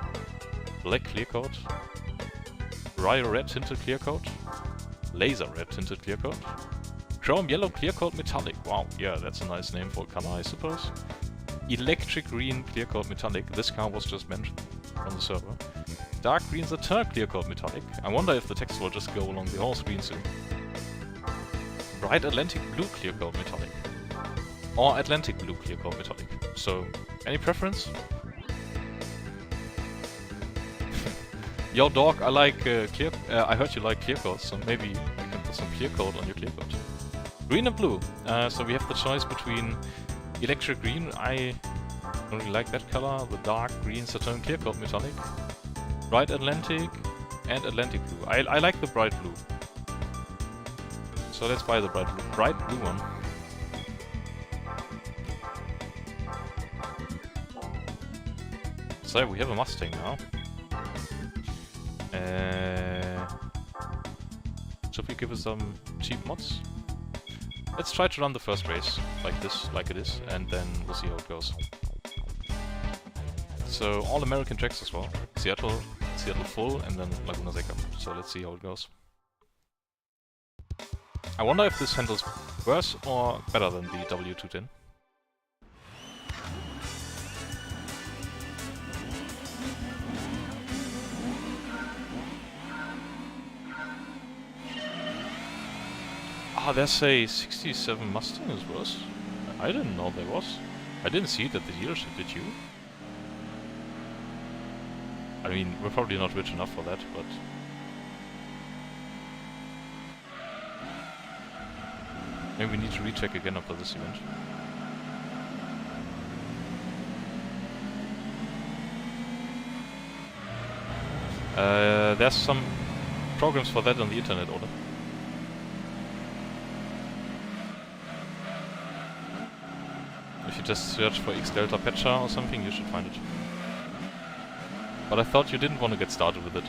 black clear coat, royal red tinted clear coat, laser red tinted clear coat, chrome yellow clear coat metallic. Wow, yeah, that's a nice name for a color, I suppose. Electric green clear coat metallic. This car was just mentioned on the server. Dark green Satin clear coat metallic. I wonder if the text will just go along the whole screen soon. Bright Atlantic blue clear coat metallic. Or Atlantic blue clear coat metallic. So, any preference? Yo dog, I like clear... I heard you like clear coats, so maybe you can put some clear coat on your clear coat. Green and blue. So we have the choice between electric green. I don't really like that color. The dark green Satin clear coat metallic. Bright Atlantic and Atlantic blue. I like the bright blue. So let's buy the bright blue one. So we have a Mustang now. Should we give it some cheap mods? Let's try to run the first race like this, like it is, and then we'll see how it goes. So all American tracks as well. Seattle full, and then Laguna Seca. So let's see how it goes. I wonder if this handles worse or better than the W210. Ah, there's a 67 Mustang as well. I didn't know there was. I didn't see it at the dealership, did you? I mean, we're probably not rich enough for that, but... maybe we need to recheck again after this event. There's some programs for that on the internet, Ola. If you just search for X Delta Patcher or something, you should find it. But I thought you didn't want to get started with it.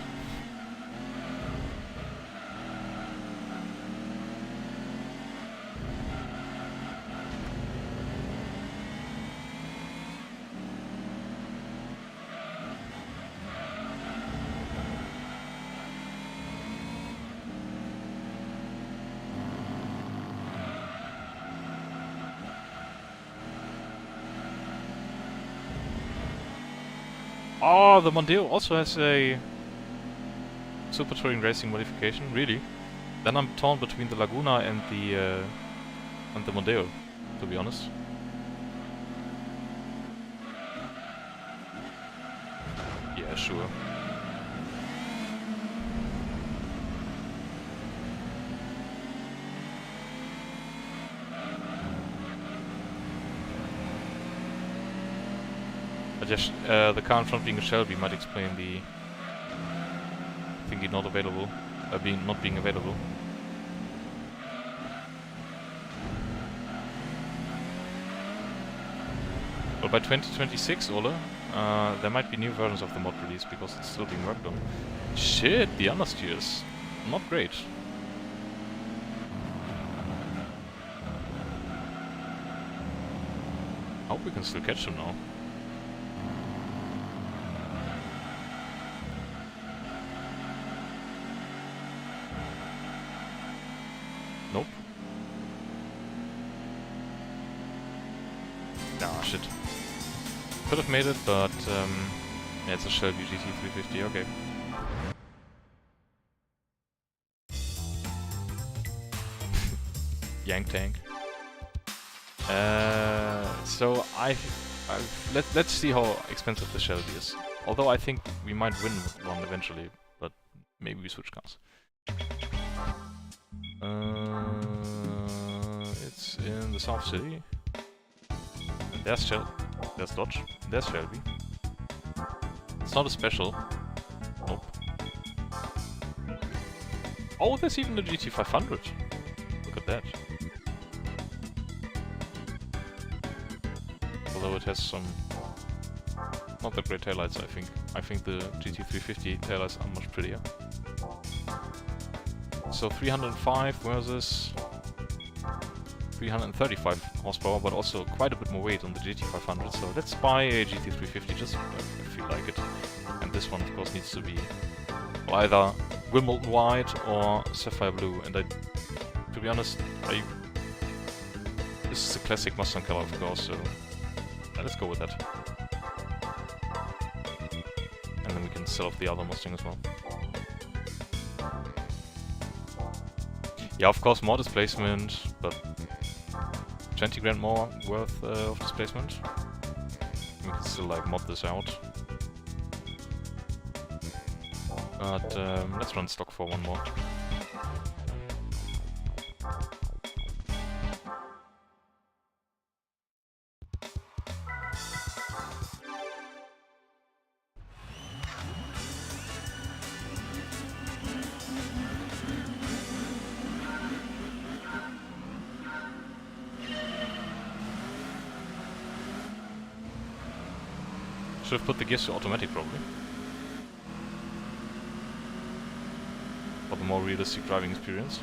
Oh, the Mondeo also has a Super Touring Racing modification, really? Then I'm torn between the Laguna and the Mondeo, to be honest. Yeah, sure. Just, the car in front being a Shelby might explain the thingy not available, not being available. Well, by 2026, Ola, there might be new versions of the mod released because it's still being worked on. Shit, the understeers. Not great. I hope we can still catch him now. Nope. Ah, shit. Could have made it, but yeah, it's a Shelby GT350, okay. Yank tank. So let's see how expensive the Shelby is. Although I think we might win one eventually, but maybe we switch cars. It's in the South City. And there's there's Dodge. There's Shelby. It's not a special. Nope. Oh, there's even the GT500. Look at that. Although it has some not that great taillights, I think. I think the GT350 taillights are much prettier. So 305 versus 335 horsepower, but also quite a bit more weight on the GT500. So let's buy a GT350, just I feel like it. And this one, of course, needs to be either Wimbledon white or sapphire blue. And to be honest, this is a classic Mustang color, of course. So let's go with that. And then we can sell off the other Mustang as well. Yeah, of course, more displacement, but 20 grand more worth of displacement. We can still like mod this out. But let's run stock for one more. Should have put the gears to automatic probably. For the more realistic driving experience.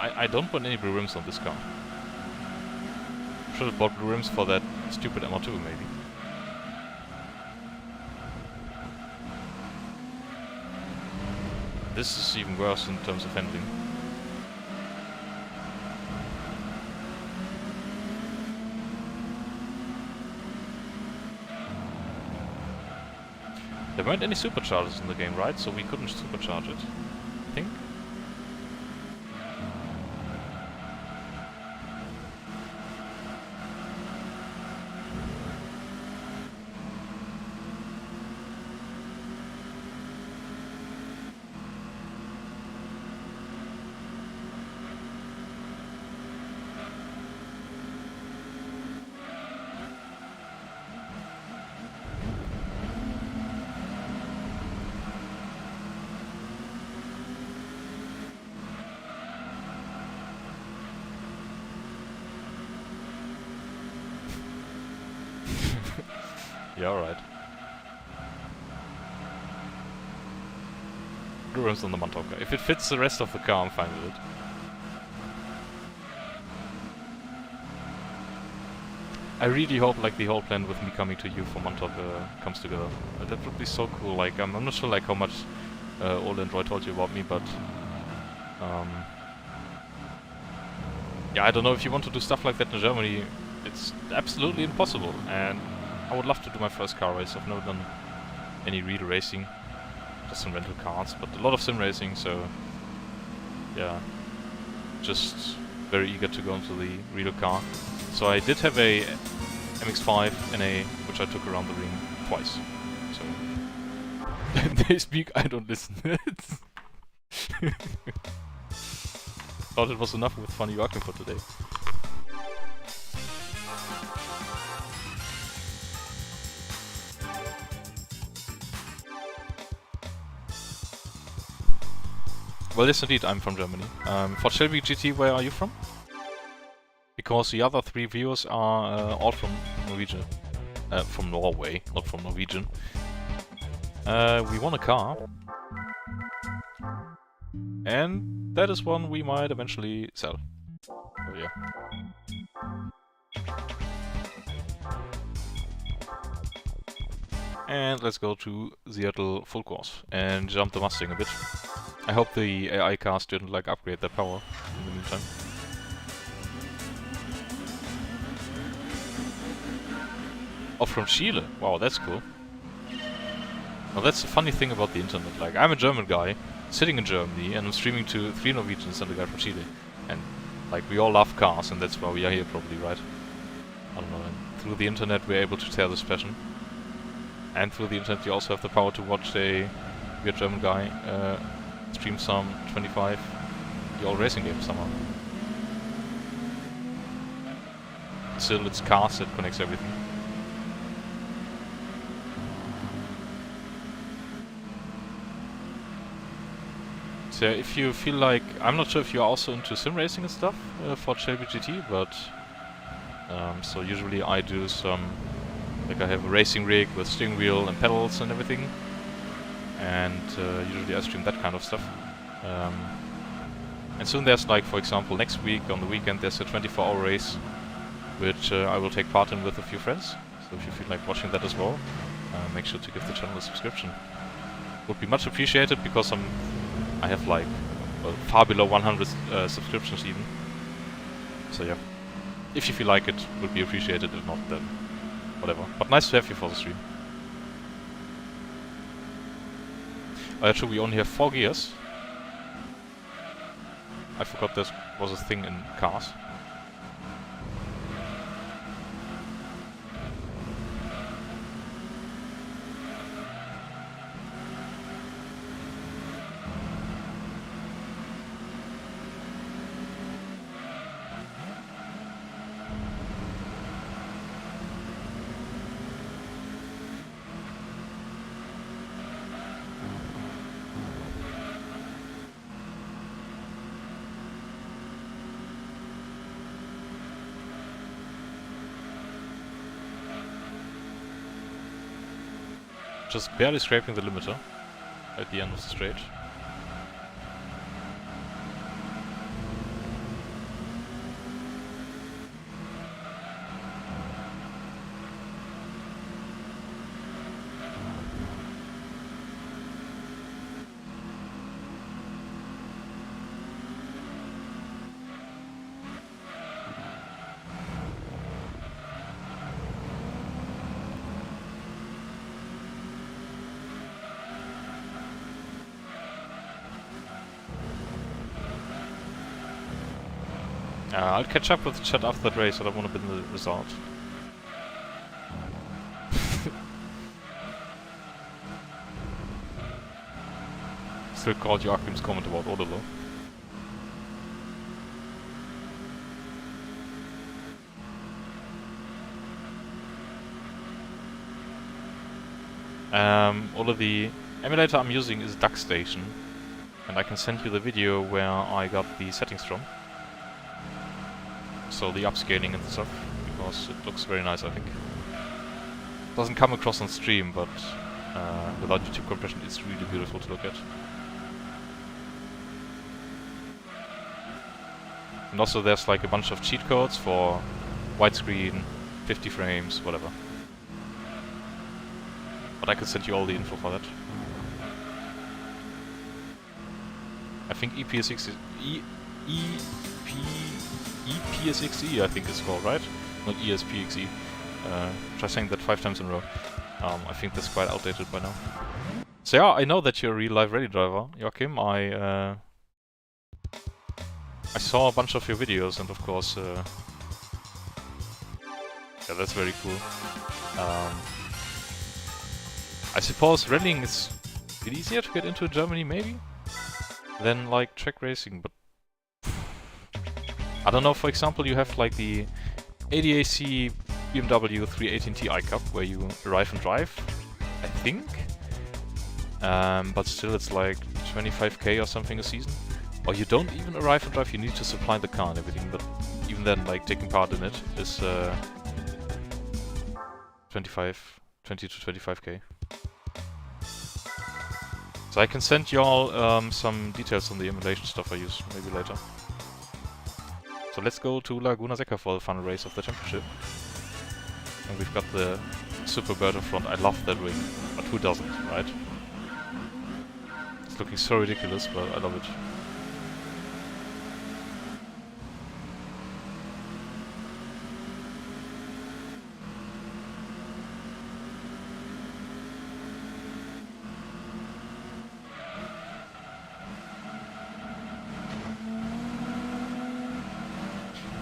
I don't put any blue rims on this car. Should have bought blue rims for that stupid MR2 maybe. This is even worse in terms of handling. There weren't any superchargers in the game, right? So we couldn't supercharge it, I think. Yeah, alright. Blue rims on the Mantoka. If it fits the rest of the car, I'm fine with it. I really hope like the whole plan with me coming to you for Mantoka comes together. That would be so cool. Like I'm not sure like how much old Android told you about me, but yeah, I don't know if you want to do stuff like that in Germany. It's absolutely impossible, and I would love to do my first car race. I've never done any real racing, just some rental cars, but a lot of sim racing, so yeah, just very eager to go into the real car. So I did have a MX-5 NA, which I took around the ring twice, so they speak, I don't listen. Thought it was enough with funny working for today. Well, yes, indeed, I'm from Germany. For Shelby GT, where are you from? Because the other 3 viewers are all from Norwegian. From Norway, not from Norwegian. We won a car. And that is one we might eventually sell. Oh yeah. And let's go to Seattle full course and jump the Mustang a bit. I hope the AI cars didn't like upgrade their power in the meantime. Oh, from Chile. Wow, that's cool. Well, that's the funny thing about the internet. Like, I'm a German guy, sitting in Germany, and I'm streaming to 3 Norwegians and a guy from Chile. And, like, we all love cars, and that's why we are here probably, right? I don't know. And through the internet, we're able to share this passion. And through the internet, you also have the power to watch a weird German guy stream some 25-year-old racing games somehow. Still, it's cars that connects everything. So if you feel like... I'm not sure if you're also into sim racing and stuff for Shelby GT, but... so usually I do some... Like I have a racing rig with steering wheel and pedals and everything. And usually I stream that kind of stuff. And soon there's like, for example, next week on the weekend there's a 24-hour race which I will take part in with a few friends. So if you feel like watching that as well, make sure to give the channel a subscription. Would be much appreciated because I have like, well, far below 100 subscriptions even. So yeah, if you feel like it, would be appreciated. If not, then whatever. But nice to have you for the stream. Actually, we only have 4 gears. I forgot there was a thing in cars. Just barely scraping the limiter at the end of the straight. I'll catch up with the chat after that race, I don't want to bin the result. Still called Joachim's comment about Odolo. All of the emulator I'm using is DuckStation, and I can send you the video where I got the settings from. So the upscaling and stuff, because it looks very nice, I think. Doesn't come across on stream, but without YouTube compression it's really beautiful to look at. And also there's like a bunch of cheat codes for widescreen, 50 frames, whatever. But I could send you all the info for that. I think EPSX is EPSXE, I think it's called, right? Not ESPXE. Try saying that 5 times in a row. I think that's quite outdated by now. So yeah, I know that you're a real life rally driver, Joachim. I saw a bunch of your videos, and of course, yeah, that's very cool. I suppose rallying is a bit easier to get into in Germany, maybe, than like track racing, but I don't know. For example, you have like the ADAC BMW 318Ti Cup where you arrive and drive, I think. But still, it's like 25k or something a season. Or you don't even arrive and drive, you need to supply the car and everything, but even then, like, taking part in it is 20 to 25k. So I can send you all some details on the emulation stuff I use, maybe later. So let's go to Laguna Seca for the final race of the championship. And we've got the Super Bird in front. I love that rig, but who doesn't, right? It's looking so ridiculous, but I love it.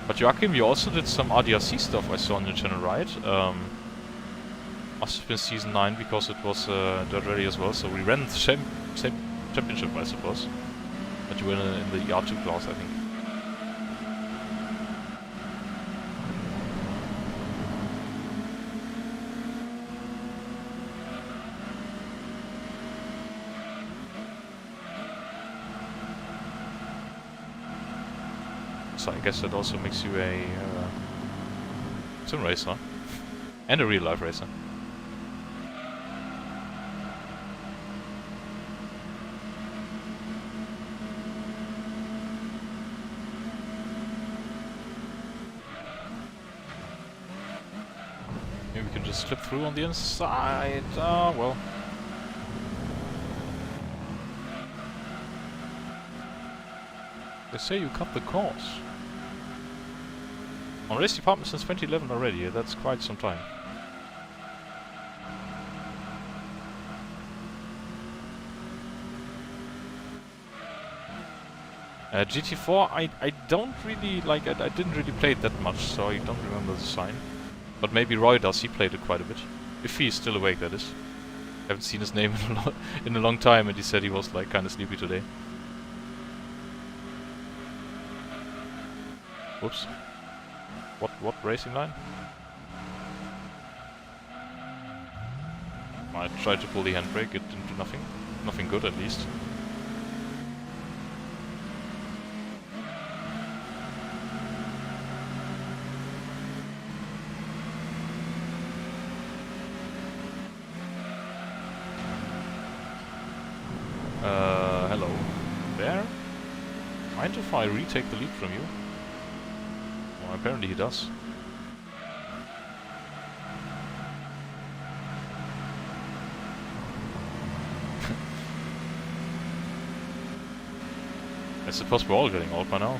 But Joachim, you also did some RDRC stuff I saw on your channel, right? Must have been season 9 because it was dirt ready as well, so we ran the same championship, I suppose. But you were in the R2 class, I think. So I guess that also makes you a sim racer. And a real life racer. Maybe we can just slip through on the inside. Ah, well. They say you cut the course. On race department since 2011 already, that's quite some time. GT4, I don't really, like, I didn't really play it that much, so I don't remember the sign. But maybe Roy does, he played it quite a bit. If he's still awake, that is. Haven't seen his name in a long time, and he said he was, like, kinda sleepy today. Whoops. What racing line? I tried to pull the handbrake, it didn't do nothing. Nothing good, at least. Hello. There? Mind if I retake the lead from you? Well, apparently he does. I suppose we're all getting old by now.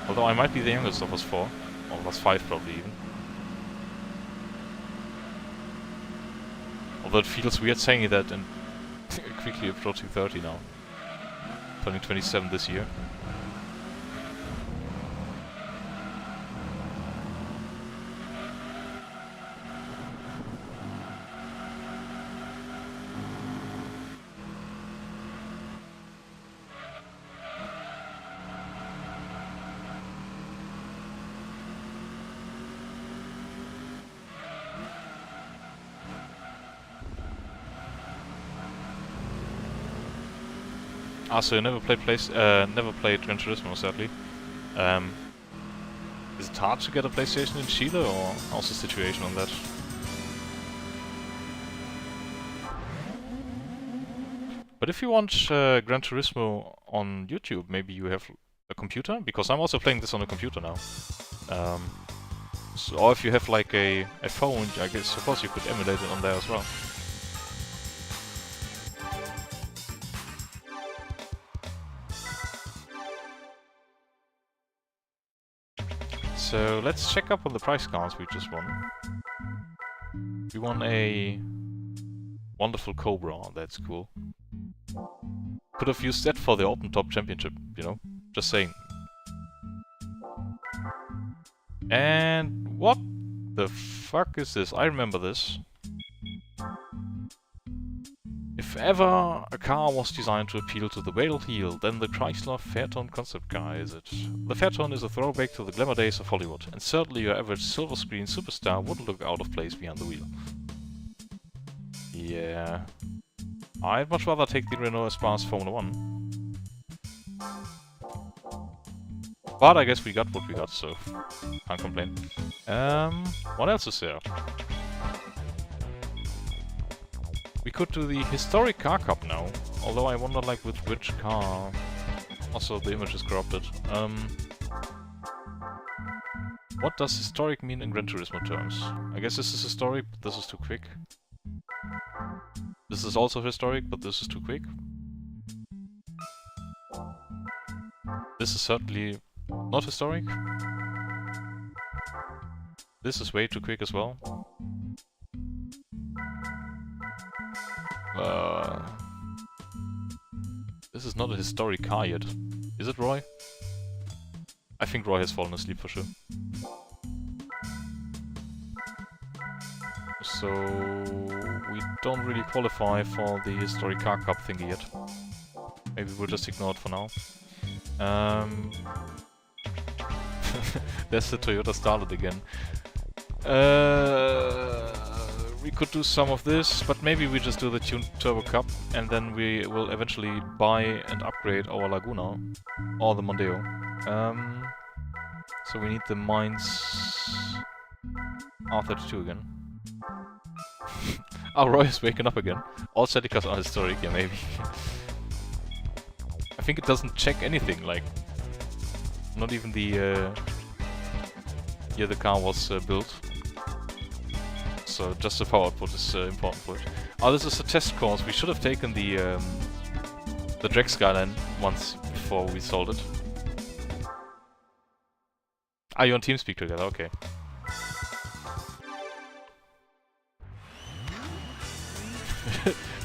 Although I might be the youngest of us 4. Or of us 5 probably even. Although it feels weird saying that and quickly approaching 30 now. Turning 27 this year. Ah, so you never played Gran Turismo, sadly. Is it hard to get a PlayStation in Chile, or how's the situation on that? But if you want Gran Turismo on YouTube, maybe you have a computer? Because I'm also playing this on a computer now. So, or if you have like a phone, I guess suppose you could emulate it on there as well. So let's check up on the prize cards we just won. We won a wonderful Cobra, that's cool. Could have used that for the Open Top Championship, you know? Just saying. And what the fuck is this? I remember this. If ever a car was designed to appeal to the whale heel, then the Chrysler Fairtone concept car is it. The Fairtone is a throwback to the glamour days of Hollywood, and certainly your average silver screen superstar wouldn't look out of place behind the wheel. Yeah. I'd much rather take the Renault Espace Formula 1. But I guess we got what we got, so can't complain. What else is there? We could do the Historic Car Cup now, although I wonder like with which car. Also the image is corrupted. What does historic mean in Gran Turismo terms? I guess this is historic, but this is too quick. This is also historic, but this is too quick. This is certainly not historic. This is way too quick as well. This is not a historic car yet. Is it, Roy? I think Roy has fallen asleep for sure. So we don't really qualify for the Historic Car Cup thingy yet. Maybe we'll just ignore it for now. There's the Toyota Starlet again. We could do some of this, but maybe we just do the Tuned Turbo Cup and then we will eventually buy and upgrade our Laguna or the Mondeo. So we need the Mainz R32 again. Oh, Roy is waking up again. All Ceticas are historic, yeah, maybe. I think it doesn't check anything, like... Not even the year the car was built. So just the power output is important for it. Oh, this is a test course. We should have taken the drag Skyline once before we sold it. Ah, you're on TeamSpeak together, okay.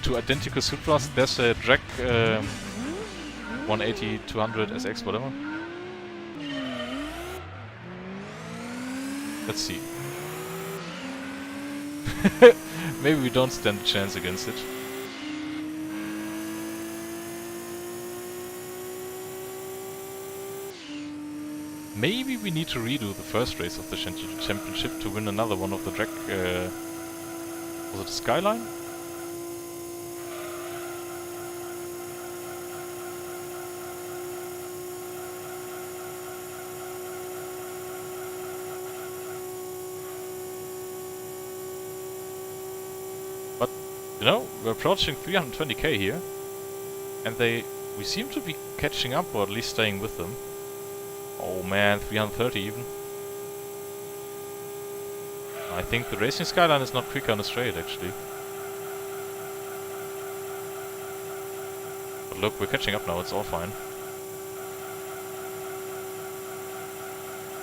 Two identical Supras, there's a drag 180, 200, SX, whatever. Let's see. Maybe we don't stand a chance against it. Maybe we need to redo the first race of the championship to win another one of the drag... was it Skyline? But, you know, we're approaching 320k here. And we seem to be catching up, or at least staying with them. Oh man, 330 even. I think the Racing Skyline is not quicker on a straight, actually. But look, we're catching up now, it's all fine.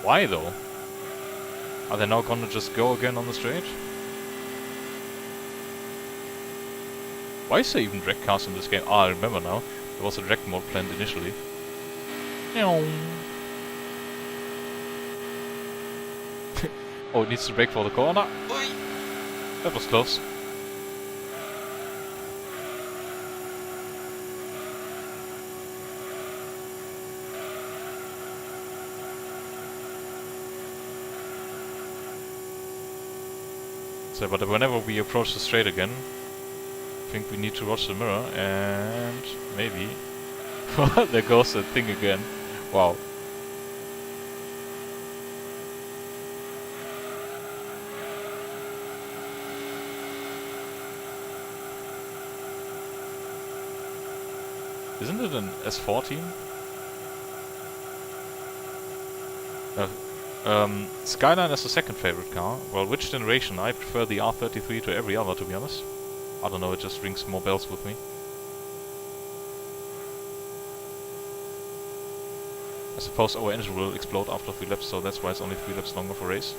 Why though? Are they now gonna just go again on the straight? Why is there even drag cars in this game? Ah, I remember now. There was a drag mode planned initially. Oh, it needs to brake for the corner. That was close. So, but whenever we approach the straight again, I think we need to watch the mirror and maybe... there goes that thing again. Wow. Isn't it an S14? Skyline is the second favorite car. Well, which generation? I prefer the R33 to every other, to be honest. I don't know, it just rings more bells with me. I suppose our engine will explode after 3 laps, so that's why it's only 3 laps longer for race.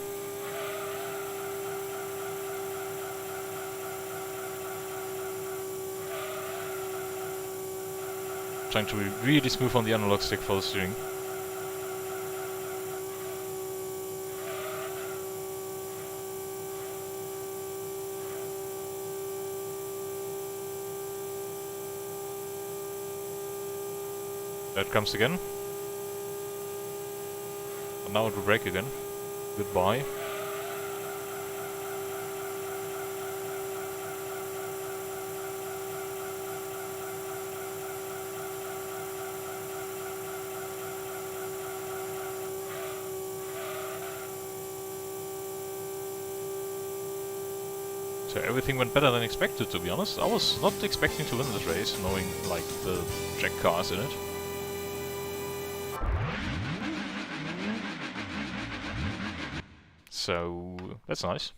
Trying to be really smooth on the analog stick for the steering. There it comes again. And now it will brake again. Goodbye. So everything went better than expected, to be honest. I was not expecting to win this race, knowing, like, the track cars in it. So, that's nice.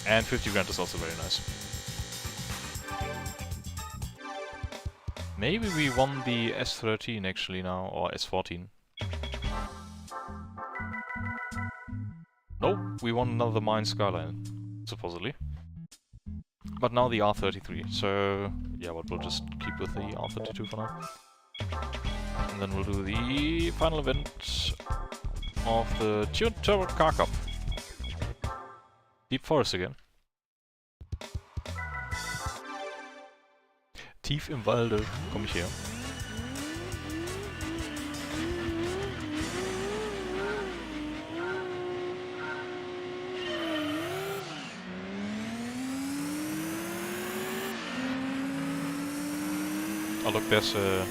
And 50 grand is also very nice. Maybe we won the S13 actually now, or S14. No, we won another mine Skyline, supposedly. But now the R33, so yeah, but we'll just keep with the R32 for now. And then we'll do the final event of the Tuned Turbo Car Cup. Deep Forest again. Tief im Walde komme ich her. Oh look, there's a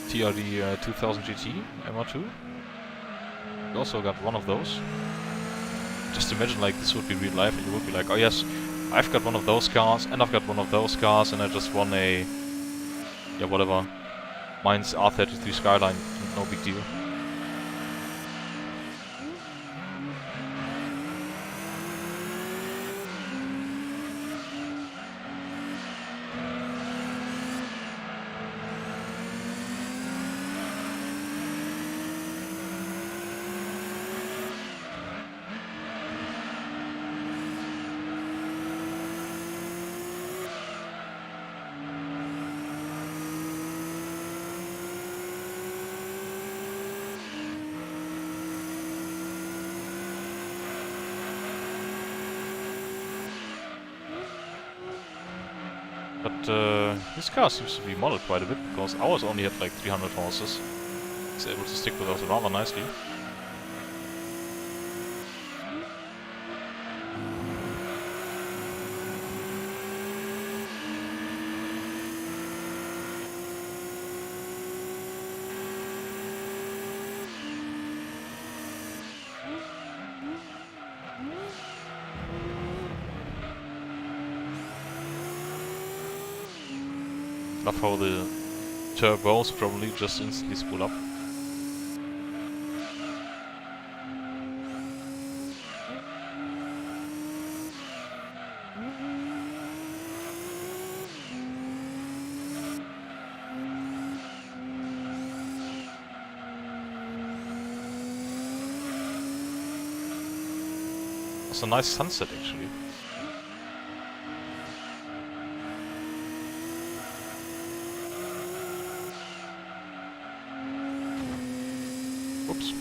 TRD 2000 GT MR2. We also got one of those. Just imagine like this would be real life and you would be like, oh yes, I've got one of those cars and I've got one of those cars and I just won a, yeah whatever, mine's R33 Skyline, no big deal. But this car seems to be modded quite a bit, because ours only had like 300 horses. It's able to stick with us rather nicely. Love how the turbos probably just instantly spool up. It's a nice sunset actually. Oops.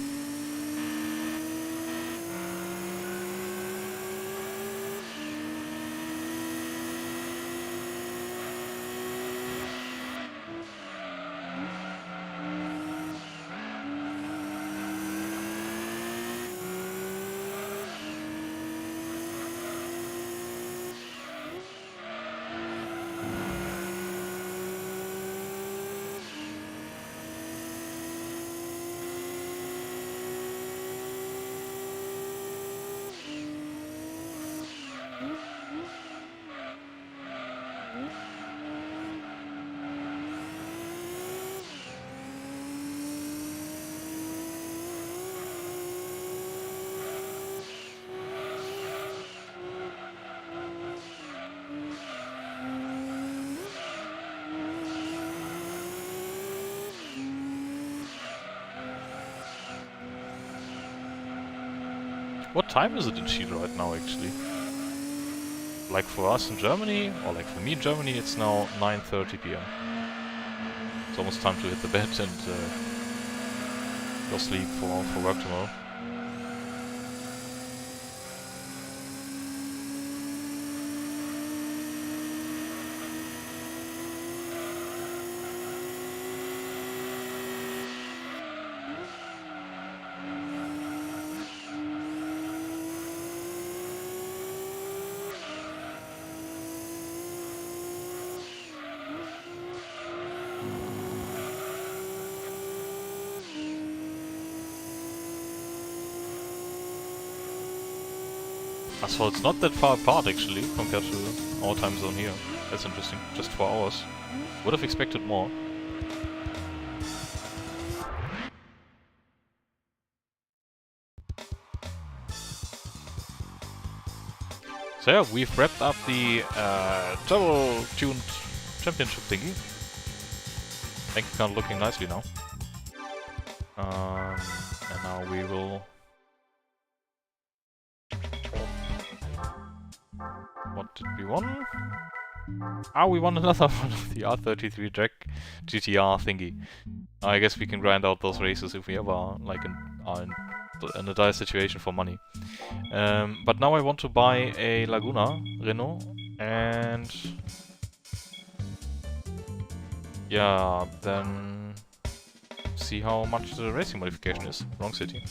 What time is it in Chile right now, actually? Like for us in Germany, or like for me in Germany, it's now 9:30 PM. It's almost time to hit the bed and go sleep for work tomorrow. So it's not that far apart actually, compared to our time zone here. That's interesting. Just 4 hours. Would have expected more. So yeah, we've wrapped up the double-tuned championship thingy. Bank account looking nicely now. And now we will... What did we won? We won another one of the R33 Jack GTR thingy. I guess we can grind out those races if we ever are like in a dire situation for money. But now I want to buy a Laguna Renault and yeah, then see how much the racing modification is. Wrong city.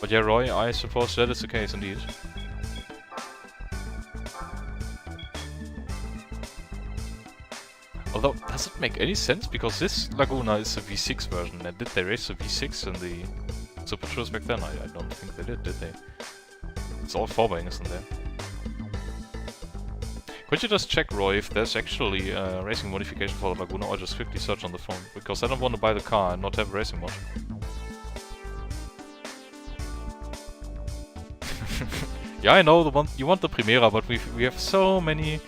But yeah, Roy, I suppose that is the case indeed. Although, does it make any sense? Because this Laguna is a V6 version, and did they race the V6 in the Super Tours back then? I don't think they did they? It's all 4-bang, isn't there? Could you just check, Roy, if there's actually a racing modification for the Laguna, or just quickly search on the phone? Because I don't want to buy the car and not have a racing mod. Yeah, I know you want the Primera, but we have so many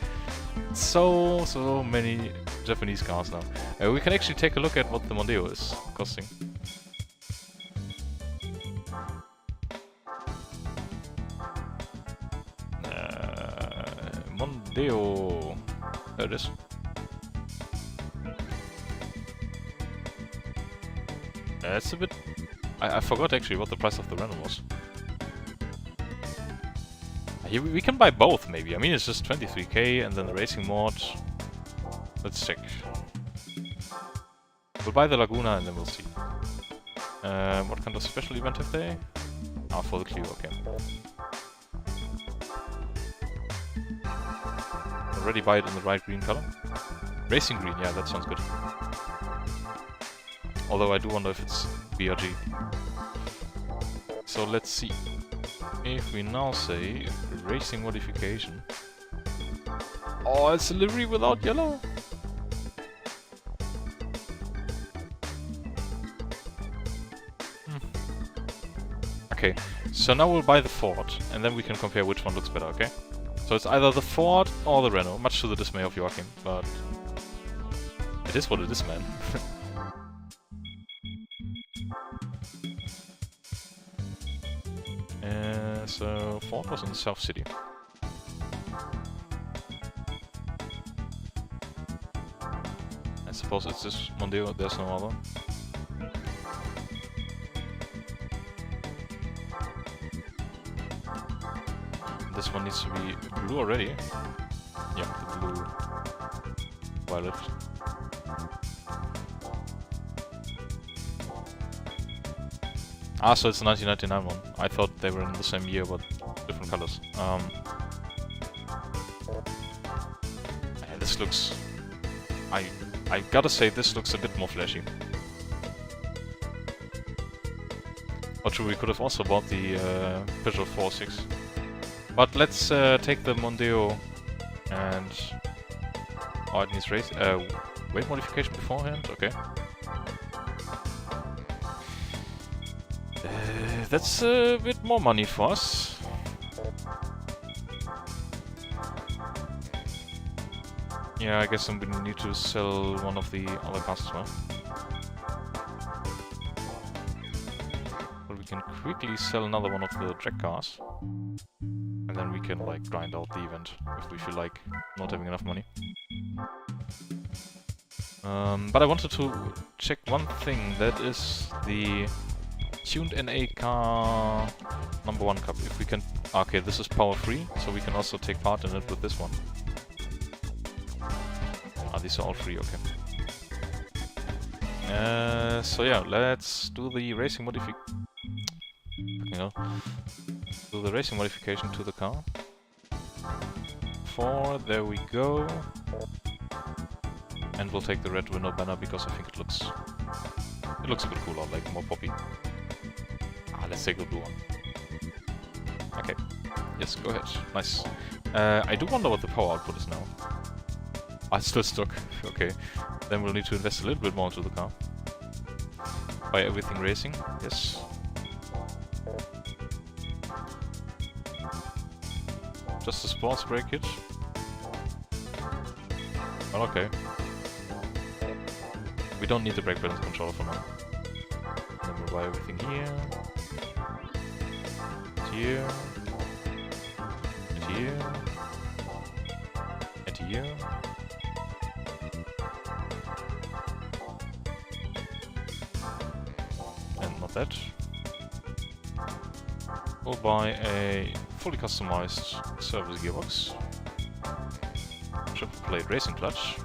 Japanese cars now. We can actually take a look at what the Mondeo is costing. Mondeo. There it is. It's a bit... I forgot actually what the price of the Renault was. We can buy both, maybe. I mean, it's just 23k and then the racing mod. Let's check. We'll buy the Laguna and then we'll see. What kind of special event have they? For the Clio, okay. Already buy it in the right green color. Racing green, yeah, that sounds good. Although I do wonder if it's BRG. So let's see. If we now say racing modification. Oh, it's a livery without yellow. Okay, so now we'll buy the Ford, and then we can compare which one looks better, okay? So it's either the Ford or the Renault, much to the dismay of Joachim, but it is what it is, man. So Ford was in the South City. I suppose it's this Mondeo, there's no other. This one needs to be blue already. Yeah, the blue violet. So it's a 1999 one. I thought they were in the same year, but different colors. This looks... I gotta say, this looks a bit more flashy. But true, we could have also bought the Peugeot 406. But let's take the Mondeo and... Oh, it needs race... weight modification beforehand? Okay. That's a bit more money for us. Yeah, I guess I'm gonna need to sell one of the other cars as well. But we can quickly sell another one of the track cars. And then we can, like, grind out the event if we feel like not having enough money. But I wanted to check one thing, that is the tuned NA car #1 cup. If we can... Okay, this is power free, so we can also take part in it with this one. These are all free, okay. So yeah, let's do the racing modification. Do the racing modification to the car. 4, there we go. And we'll take the red window banner because I think it looks a bit cooler, like more poppy. Let's take the blue one. Okay. Yes, go ahead. Nice. I do wonder what the power output is now. It's still stuck. Okay. Then we'll need to invest a little bit more into the car. Buy everything racing. Yes. Just a sports brake kit. Well, okay. We don't need the brake balance controller for now. Then we'll buy everything here. Here. And here. And here. And not that. We'll buy a fully customized service gearbox. Triple plate racing clutch.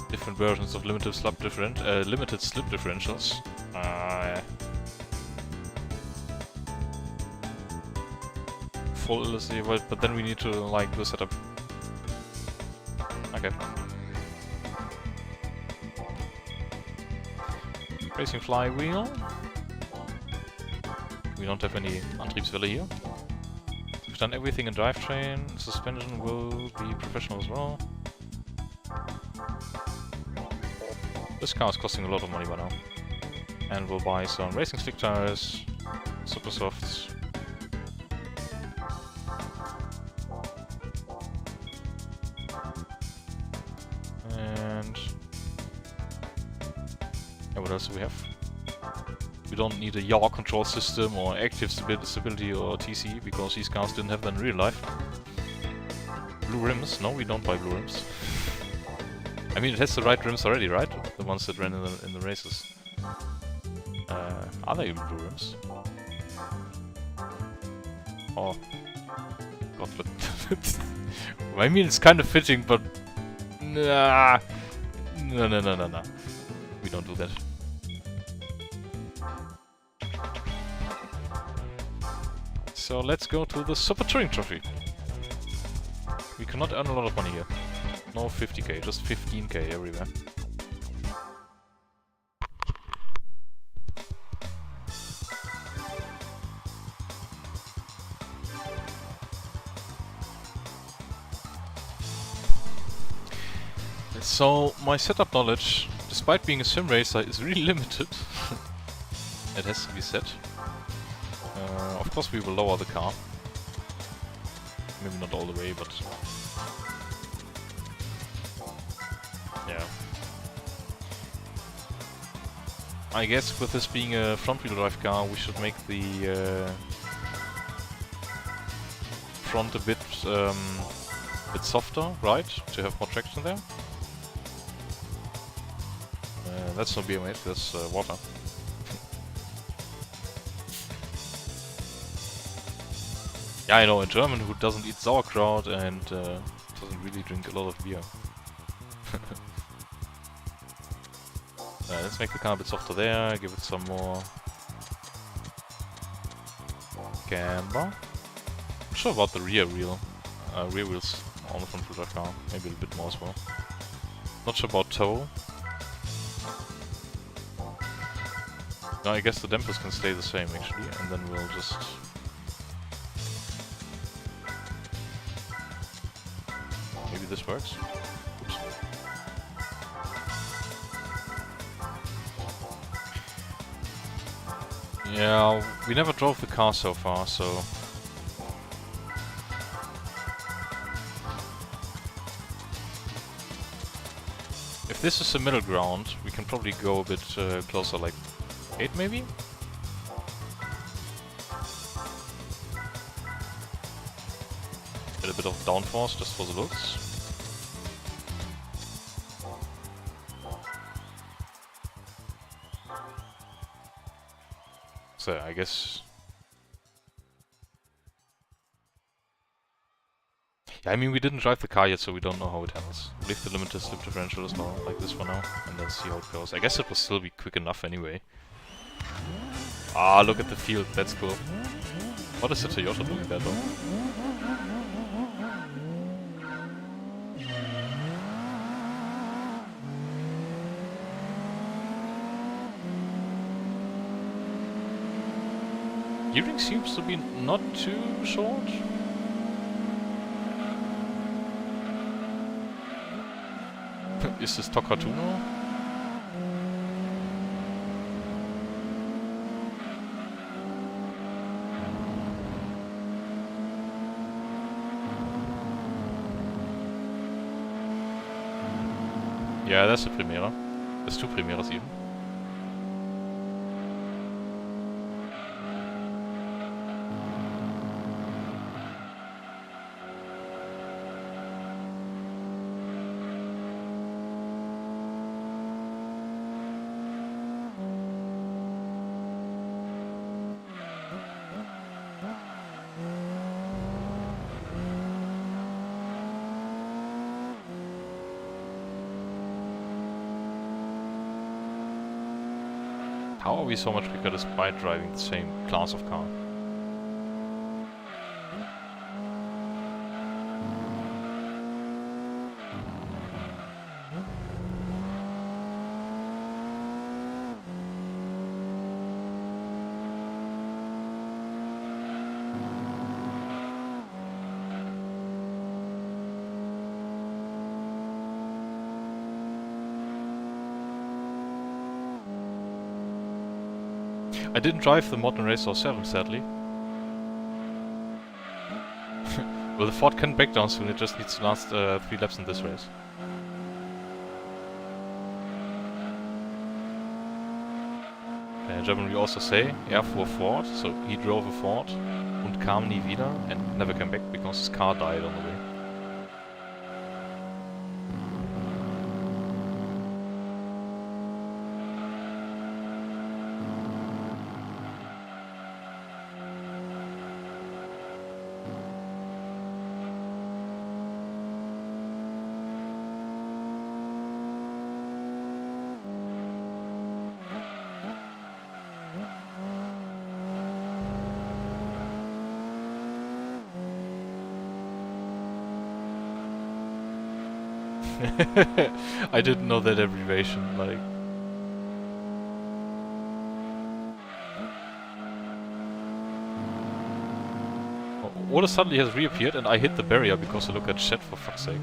Different versions of limited slip differentials. Full LSD, but then we need to like do a setup. Okay. Racing flywheel. We don't have any Antriebswelle here. We've done everything in drivetrain. Suspension will be professional as well. This car is costing a lot of money by now. And we'll buy some racing slick tires, super softs. And yeah, what else do we have? We don't need a yaw control system or active stability or TC because these cars didn't have them in real life. Blue rims? No, we don't buy blue rims. I mean, it has the right rims already, right? The ones that ran in the races. Are they even blue rims? Oh. God, but... I mean, it's kind of fitting, but... Nah. No. We don't do that. So let's go to the Super Touring Trophy. We cannot earn a lot of money here. No 50k, just 15k everywhere. So, my setup knowledge, despite being a sim racer, is really limited. It has to be said. Of course we will lower the car. Maybe not all the way, but... yeah. I guess with this being a front-wheel drive car, we should make the front a bit softer, right? To have more traction there. That's not beer, mate, that's water. Yeah, I know, a German who doesn't eat sauerkraut and doesn't really drink a lot of beer. Let's make the car a bit softer there, give it some more camber. I'm sure about the rear wheels on the front wheel drive car, maybe a bit more as well. Not sure about toe. No, I guess the dampers can stay the same actually, and then we'll just... maybe this works? Oops. Yeah, we never drove the car so far, so... if this is the middle ground, we can probably go a bit closer, like 8 maybe? Get a bit of downforce just for the looks. So I guess... Yeah, I mean, we didn't drive the car yet, so we don't know how it handles. Leave the limited slip differential as well, like this for now, and then see how it goes. I guess it will still be quick enough anyway. Ah, look at the field, that's cool. What is the Toyota doing there though? Gearing seems to be not too short. Is this Tokatuno? Yeah, that's a Primera. There's two Primeras even. How are we so much quicker despite driving the same class of car? I didn't drive the modern race 07, sadly. Well, the Ford can break down soon, it just needs to last 3 laps in this race. In German we also say, fuhr Ford, so he drove a Ford und kam nie wieder and never came back because his car died on the way. I didn't know that abbreviation, like... Order suddenly has reappeared and I hit the barrier because I look at chat, for fuck's sake.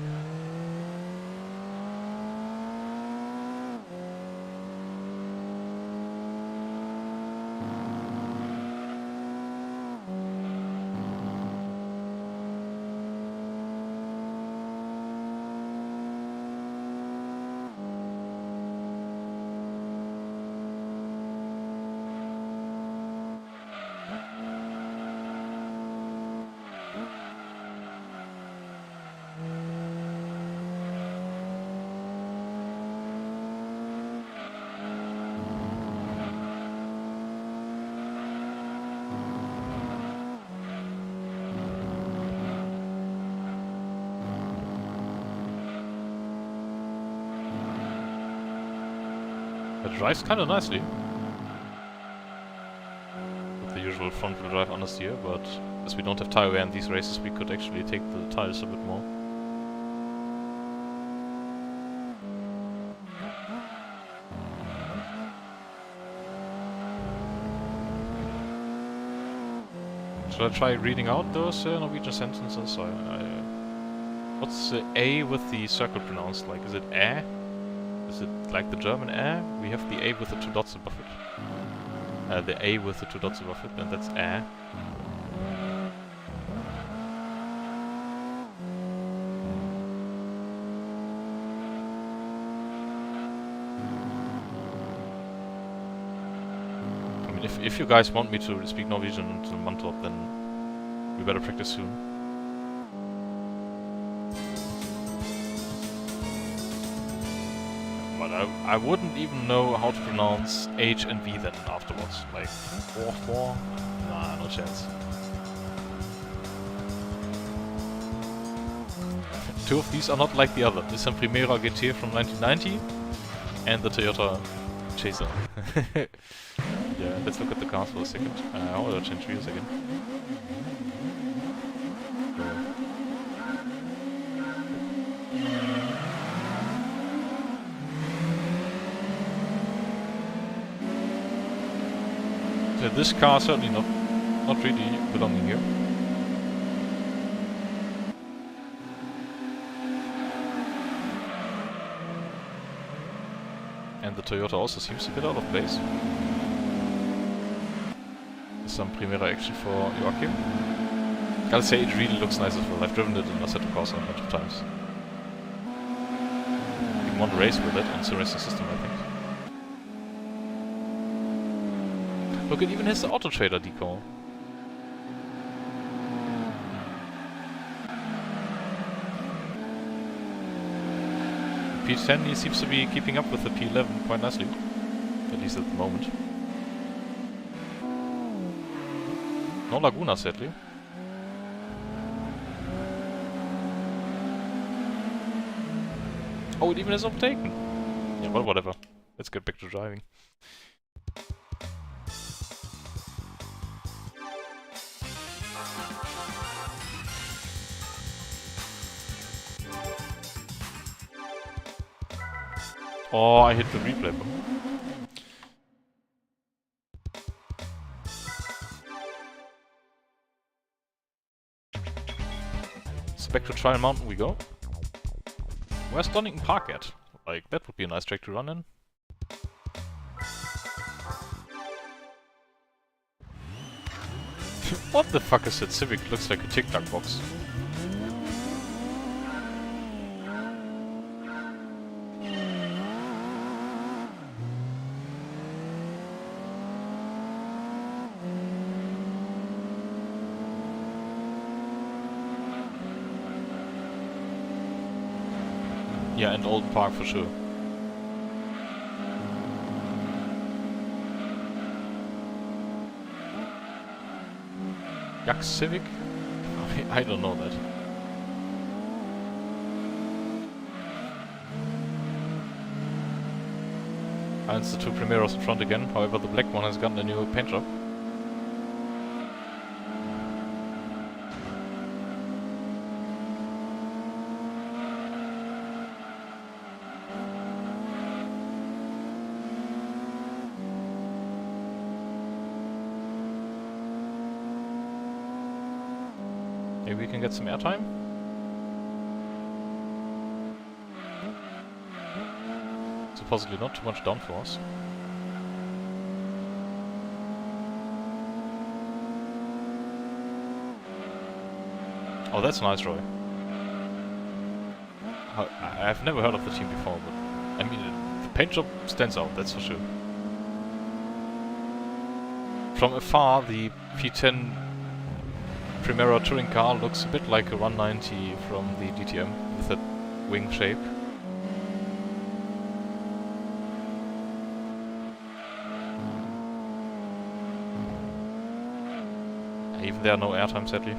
It drives kinda nicely. With the usual front wheel drive understeer, but as we don't have tire wear in these races, we could actually take the tires a bit more. Should I try reading out those Norwegian sentences? What's the A with the circle pronounced like? Is it A? Is it like the German A? We have the A with the 2 dots above it. The A with the 2 dots above it, and that's A. I mean, if you guys want me to speak Norwegian until Mantorp, then we better practice soon. I wouldn't even know how to pronounce H and V then afterwards. Like, 4-4? Nah, no chance. Two of these are not like the other. Nissan Primera GT from 1990 and the Toyota Chaser. Yeah, let's look at the cars for a second. How do I change wheels again? So this car certainly not really belonging here. And the Toyota also seems a bit out of place. Some Primera action for Joachim. Gotta say, it really looks nice as well. I've driven it in Assetto Corsa a bunch of times. In one race with it on the racing system, I think. Look, it even has the Auto Trader decal. P10 he seems to be keeping up with the P11 quite nicely, at least at the moment. No Laguna, sadly. Oh, it even has overtaken. Yeah, well, whatever. Let's get back to driving. Oh, I hit the replay button. So back to Trial Mountain we go. Where's Donington Park at? Like, that would be a nice track to run in. What the fuck is that Civic? Looks like a Tic Tac box. Yeah, and Old Park for sure. Yak Civic? I don't know that. And it's the two Primeros in front again, however the black one has gotten a new paint job. Maybe we can get some airtime? Supposedly not too much downforce. Oh, that's nice, Roy. I've never heard of the team before, but I mean, the paint job stands out, that's for sure. From afar, the P10 Primera touring car looks a bit like a 190 from the DTM with that wing shape. Even there, no airtime, sadly.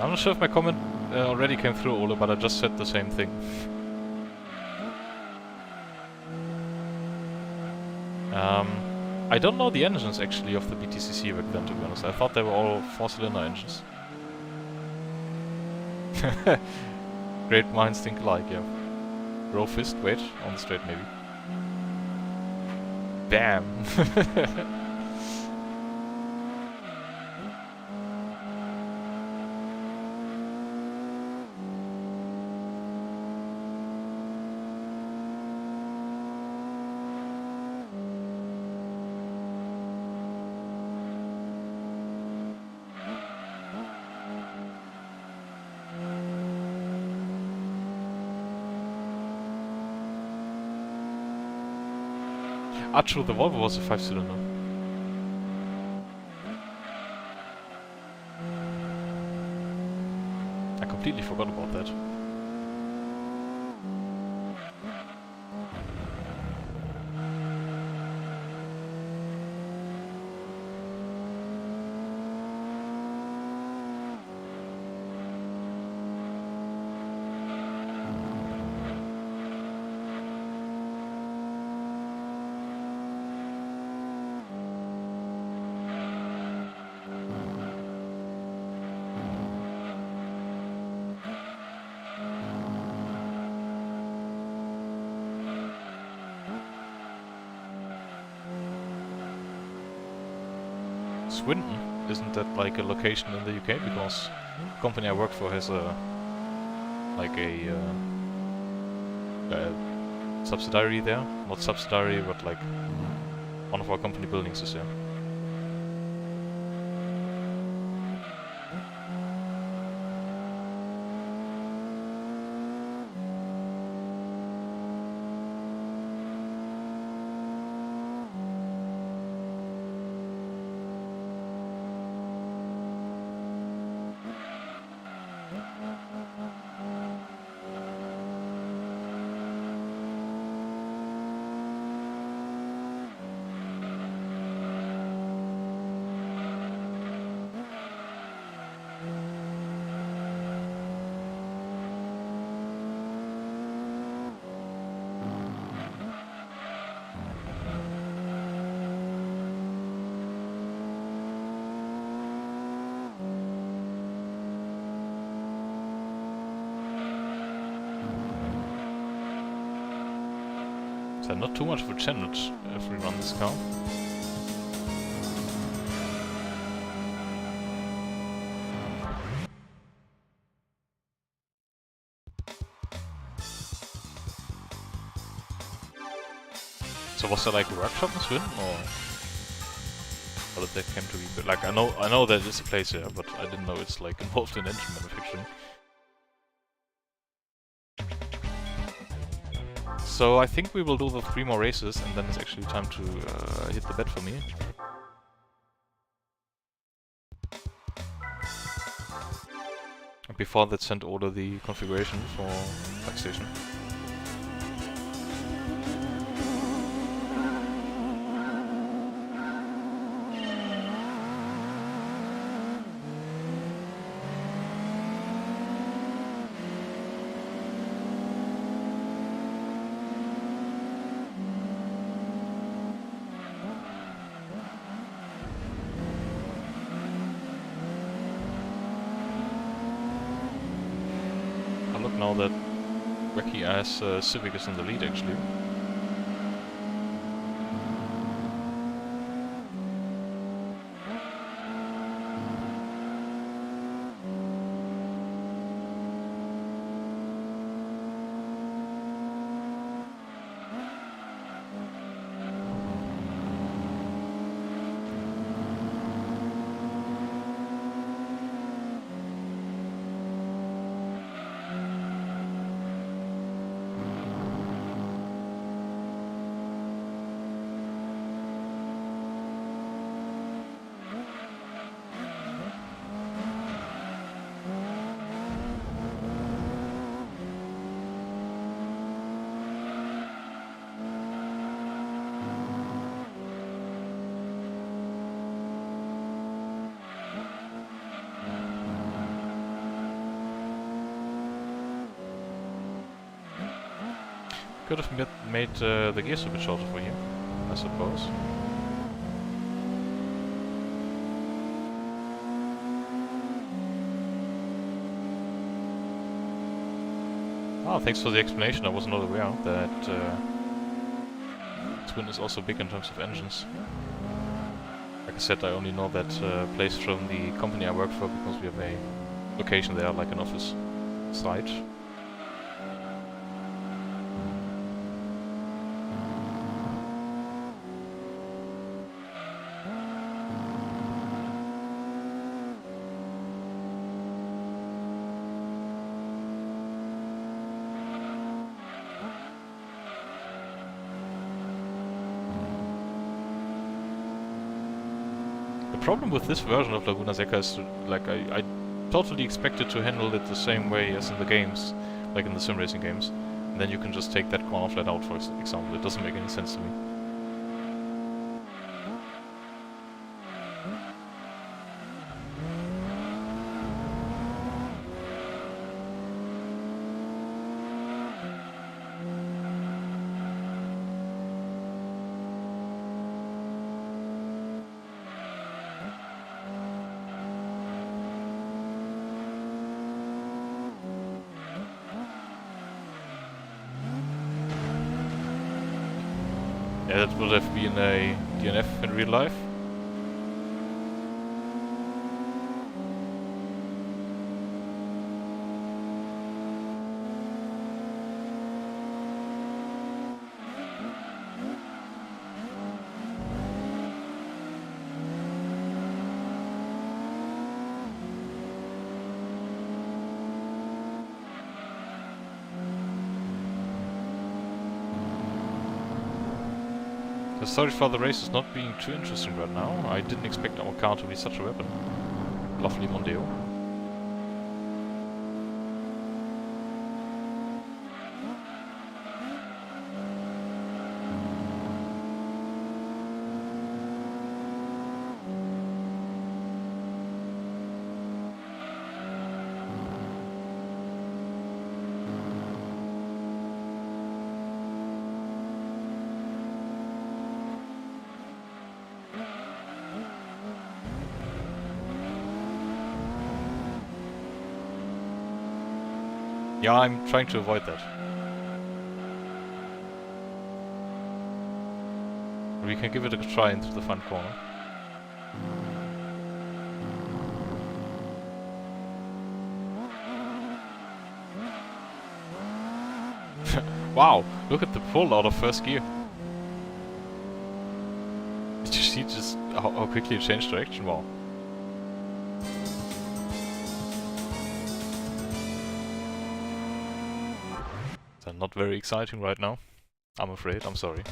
I'm not sure if my comment already came through, Ole, but I just said the same thing. I don't know the engines actually of the BTCC back then, to be honest. I thought they were all 4-cylinder engines. Great minds think alike, yeah. Row fist, wait, on the straight maybe. Bam! Ah, true, the Volvo was a 5-cylinder. completely forgot about that. Swindon, isn't that like a location in the UK? Because the company I work for has a subsidiary there. Not subsidiary, but like one of our company buildings is there. So not too much of a challenge if we run this car. So was there like a workshop in Sweden, or how did that come to be? Like I know that it's a place there, but I didn't know it's like involved in engine manufacturing. So I think we will do the 3 more races, and then it's actually time to hit the bed for me. And before that, send order the configuration for Pack Station. Now that Wacky Ass Civic is in the lead, actually. Could have made the gears a bit shorter for you, I suppose. Ah, thanks for the explanation. I was not aware that Twin is also big in terms of engines. Like I said, I only know that place from the company I work for because we have a location there, like an office site. The problem with this version of Laguna Seca is, like, I totally expected to handle it the same way as in the games, like in the sim racing games. And then you can just take that corner flat out, for example. It doesn't make any sense to me. Yeah, that would have been a DNF in real life. Sorry for the race is not being too interesting right now. I didn't expect our car to be such a weapon. Lovely Mondeo. Yeah, I'm trying to avoid that. We can give it a try into the front corner. Wow, look at the pull out of first gear. Did you see just how quickly it changed direction? Wow. Not very exciting right now, I'm afraid. I'm sorry.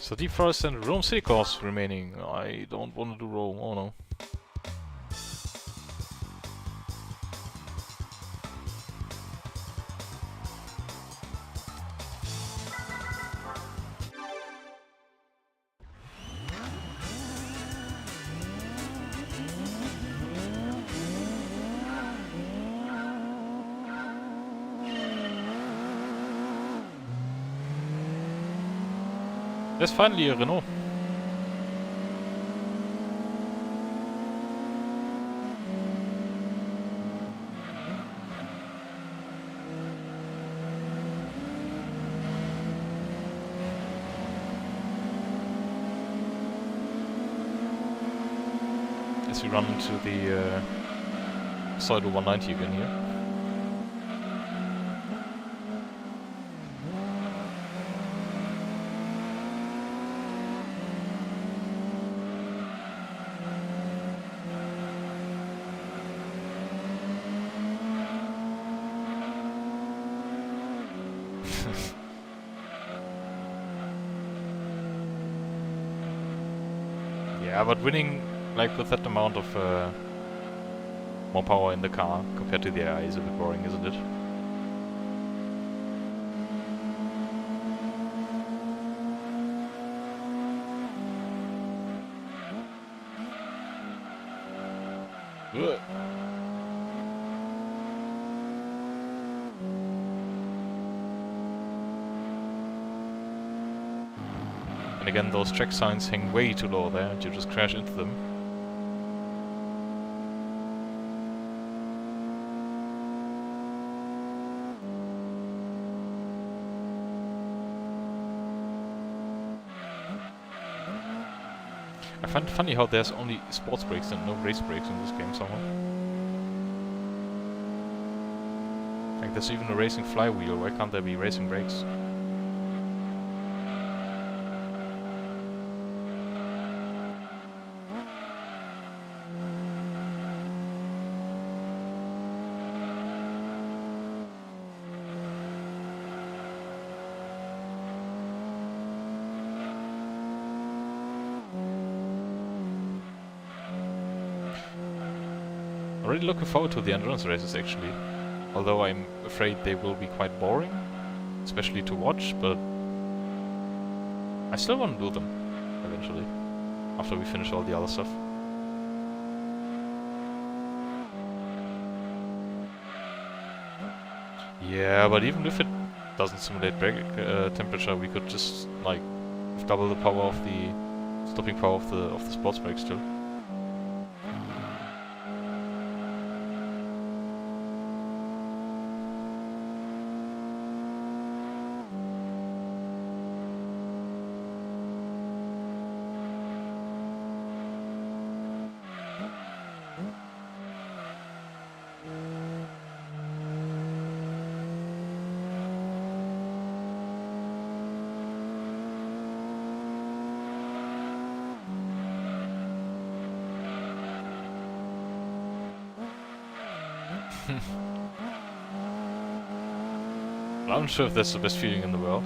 So Deep Forest and Rome City course remaining. I don't want to do Rome, oh no. There's finally a Renault. As we run into the Pseudo 190 again here. Yeah, but winning like with that amount of more power in the car compared to the AI is a bit boring, isn't it? Ugh. And again, those track signs hang way too low there, and you just crash into them. I find it funny how there's only sports brakes and no race brakes in this game somehow. Like there's even a racing flywheel, why can't there be racing brakes? really looking forward to the endurance races actually. Although I'm afraid they will be quite boring, especially to watch, but I still want to do them eventually, after we finish all the other stuff. Yeah, but even if it doesn't simulate brake temperature, we could just like double the power of the stopping power of the sports brake still. I'm not sure if that's the best feeling in the world.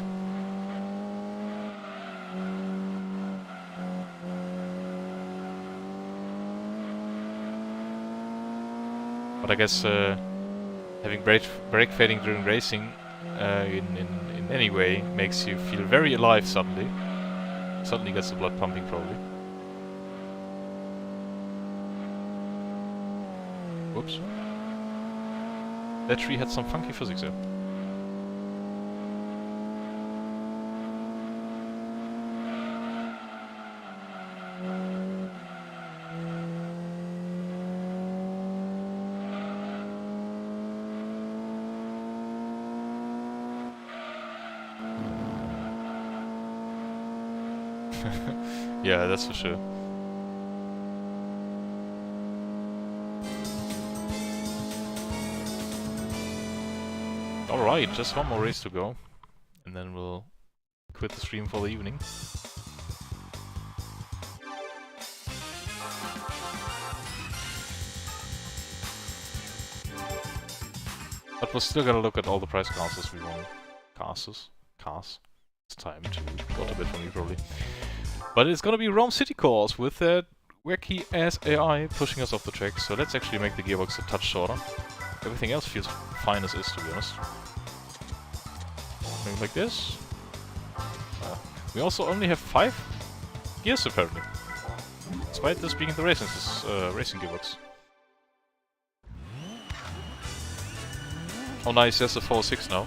But I guess having brake fading during racing in any way makes you feel very alive suddenly. Suddenly gets the blood pumping probably. Whoops. That tree had some funky physics there. Yeah, that's for sure. Alright, just one more race to go. And then we'll quit the stream for the evening. But we're still gonna look at all the prize classes we won. Cars. It's time to go to bed for me probably. But it's gonna be Rome City Course with that wacky ass AI pushing us off the track. So let's actually make the gearbox a touch shorter. Everything else feels fine as is, to be honest. Something like this. We also only have 5 gears apparently. Despite this being the racing gearbox. Oh nice, there's a 406 now.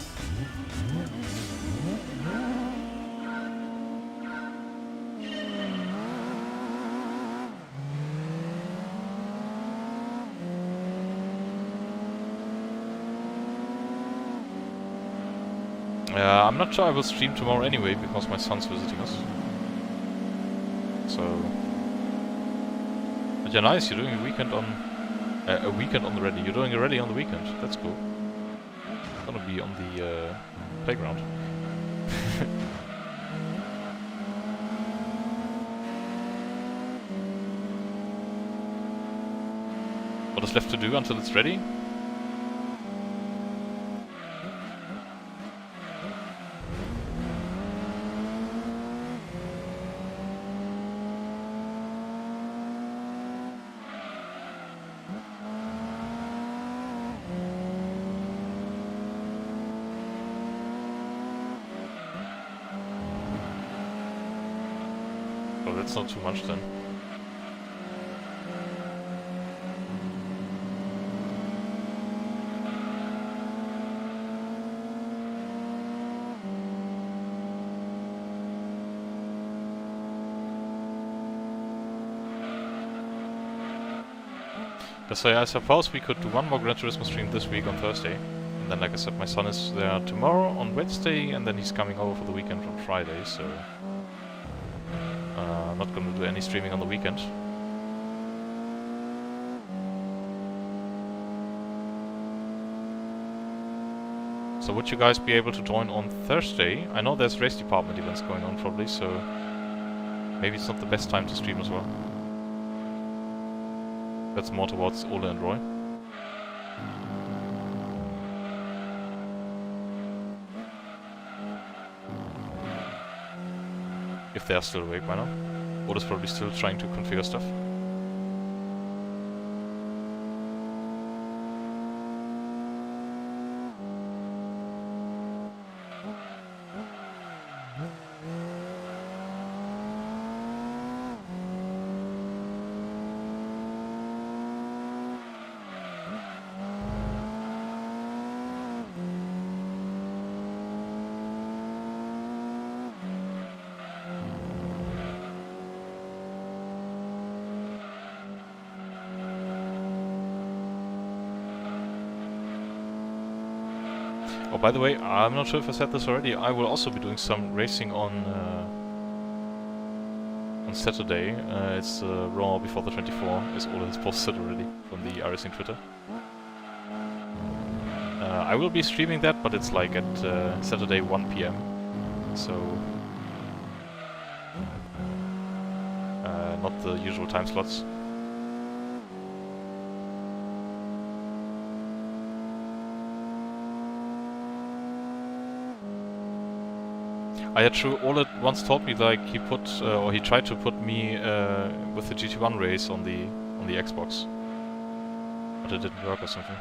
I'm not sure I will stream tomorrow anyway, because my son's visiting us. So... But yeah, nice, you're doing a weekend on... the rally. You're doing a rally on the weekend. That's cool. Gonna be on the playground. What is left to do until it's ready? Oh, that's not too much then. So I suppose we could do one more Gran Turismo stream this week on Thursday. And then, like I said, my son is there tomorrow on Wednesday, and then he's coming over for the weekend on Friday, so... I'm not gonna do any streaming on the weekend. So would you guys be able to join on Thursday? I know there's race department events going on probably, so... Maybe it's not the best time to stream as well. That's more towards Ole and Roy. If they are still awake by now. Ole's probably still trying to configure stuff. Oh, by the way, I'm not sure if I said this already, I will also be doing some racing on Saturday. It's Raw before the 24, as all has posted already from the iRacing Twitter. I will be streaming that, but it's like at Saturday 1 PM, so not the usual time slots. Yeah, true. Ole once told me like he put or he tried to put me with the GT1 race on the Xbox, but it didn't work or something.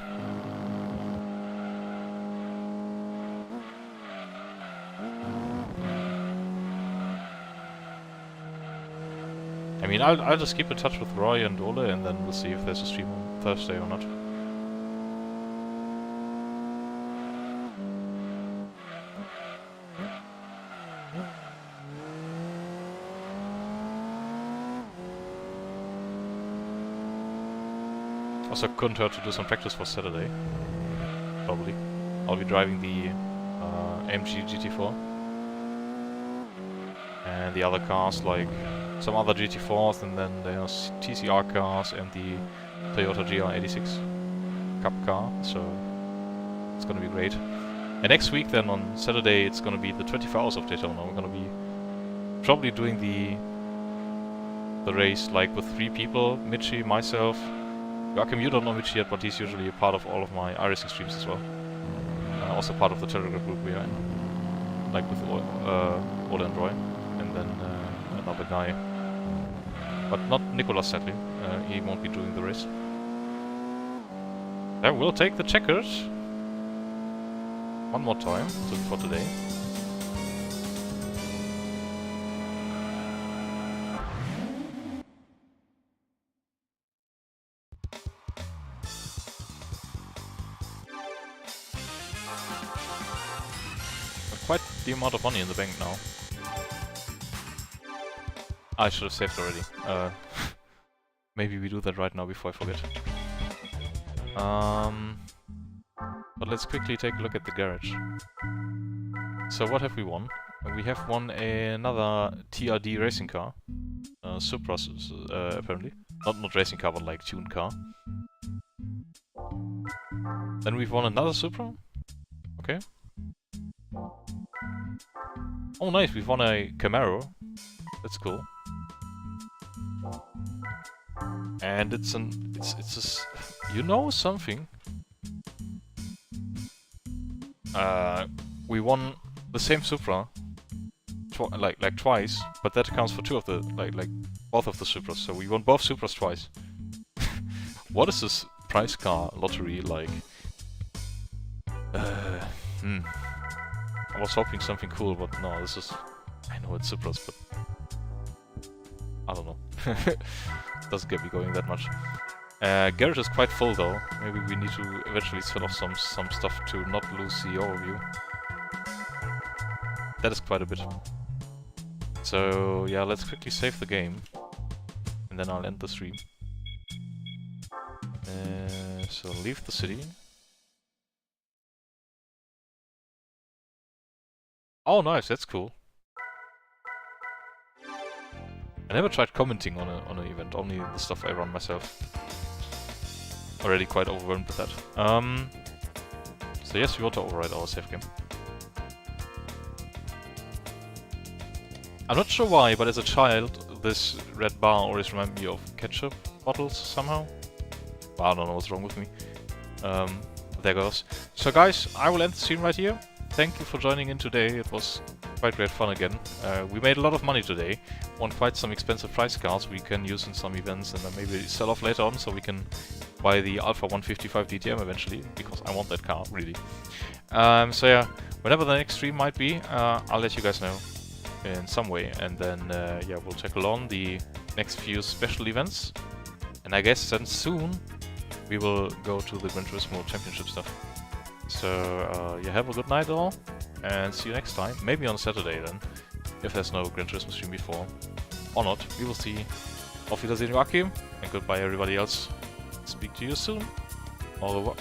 I mean, I'll just keep in touch with Roy and Ole, and then we'll see if there's a stream on Thursday or not. Also, couldn't hurt to do some practice for Saturday. Probably. I'll be driving the AMG GT4. And the other cars, like some other GT4s, and then there's TCR cars and the Toyota GR86 Cup car, so it's gonna be great. And next week then, on Saturday, it's gonna be the 24 Hours of Daytona. We're gonna be probably doing the race like with 3 people, Mitchie, myself, Joachim. You don't know Mitchie yet, but he's usually a part of all of my iRacing streams as well. Also part of the Telegram group we are in, like with Ole and Roy, and then another guy, but not Nicolas sadly. He won't be doing the race. I will take the checkers one more time for today. Quite the amount of money in the bank now. I should have saved already. Maybe we do that right now before I forget. But let's quickly take a look at the garage. So what have we won? We have won another TRD racing car. Supra, apparently. Not racing car, but like tuned car. Then we've won another Supra. Okay. Oh nice, we've won a Camaro. That's cool. And it's a you know something? We won the same Supra like twice, but that counts for 2 of the like both of the Supras. So we won both Supras twice. What is this prize car lottery like? I was hoping something cool, but no, this is... I know it's Supras, but... I don't know. Doesn't get me going that much. Garage is quite full though. Maybe we need to eventually fill off some stuff to not lose the overview. That is quite a bit. So yeah, let's quickly save the game. And then I'll end the stream. So leave the city. Oh nice, that's cool. I never tried commenting on an event, only the stuff I run myself. Already quite overwhelmed with that. So yes, we want to override our save game. I'm not sure why, but as a child, this red bar always reminded me of ketchup bottles somehow. Well, I don't know what's wrong with me. There goes. So guys, I will end the stream right here. Thank you for joining in today. It was quite great fun again. We made a lot of money today. Won quite some expensive prize cards we can use in some events and then maybe sell off later on so we can buy the Alpha 155 DTM eventually, because I want that car, really. So yeah, whenever the next stream might be, I'll let you guys know in some way, and then yeah, we'll tackle on the next few special events. And I guess then soon we will go to the Gran Turismo Championship stuff. So yeah, have a good night all, and see you next time. Maybe on Saturday then, if there's no Gran Turismo stream before. Or not, we will see. Auf Wiedersehen, Joachim, and goodbye everybody else. Speak to you soon. Au revoir.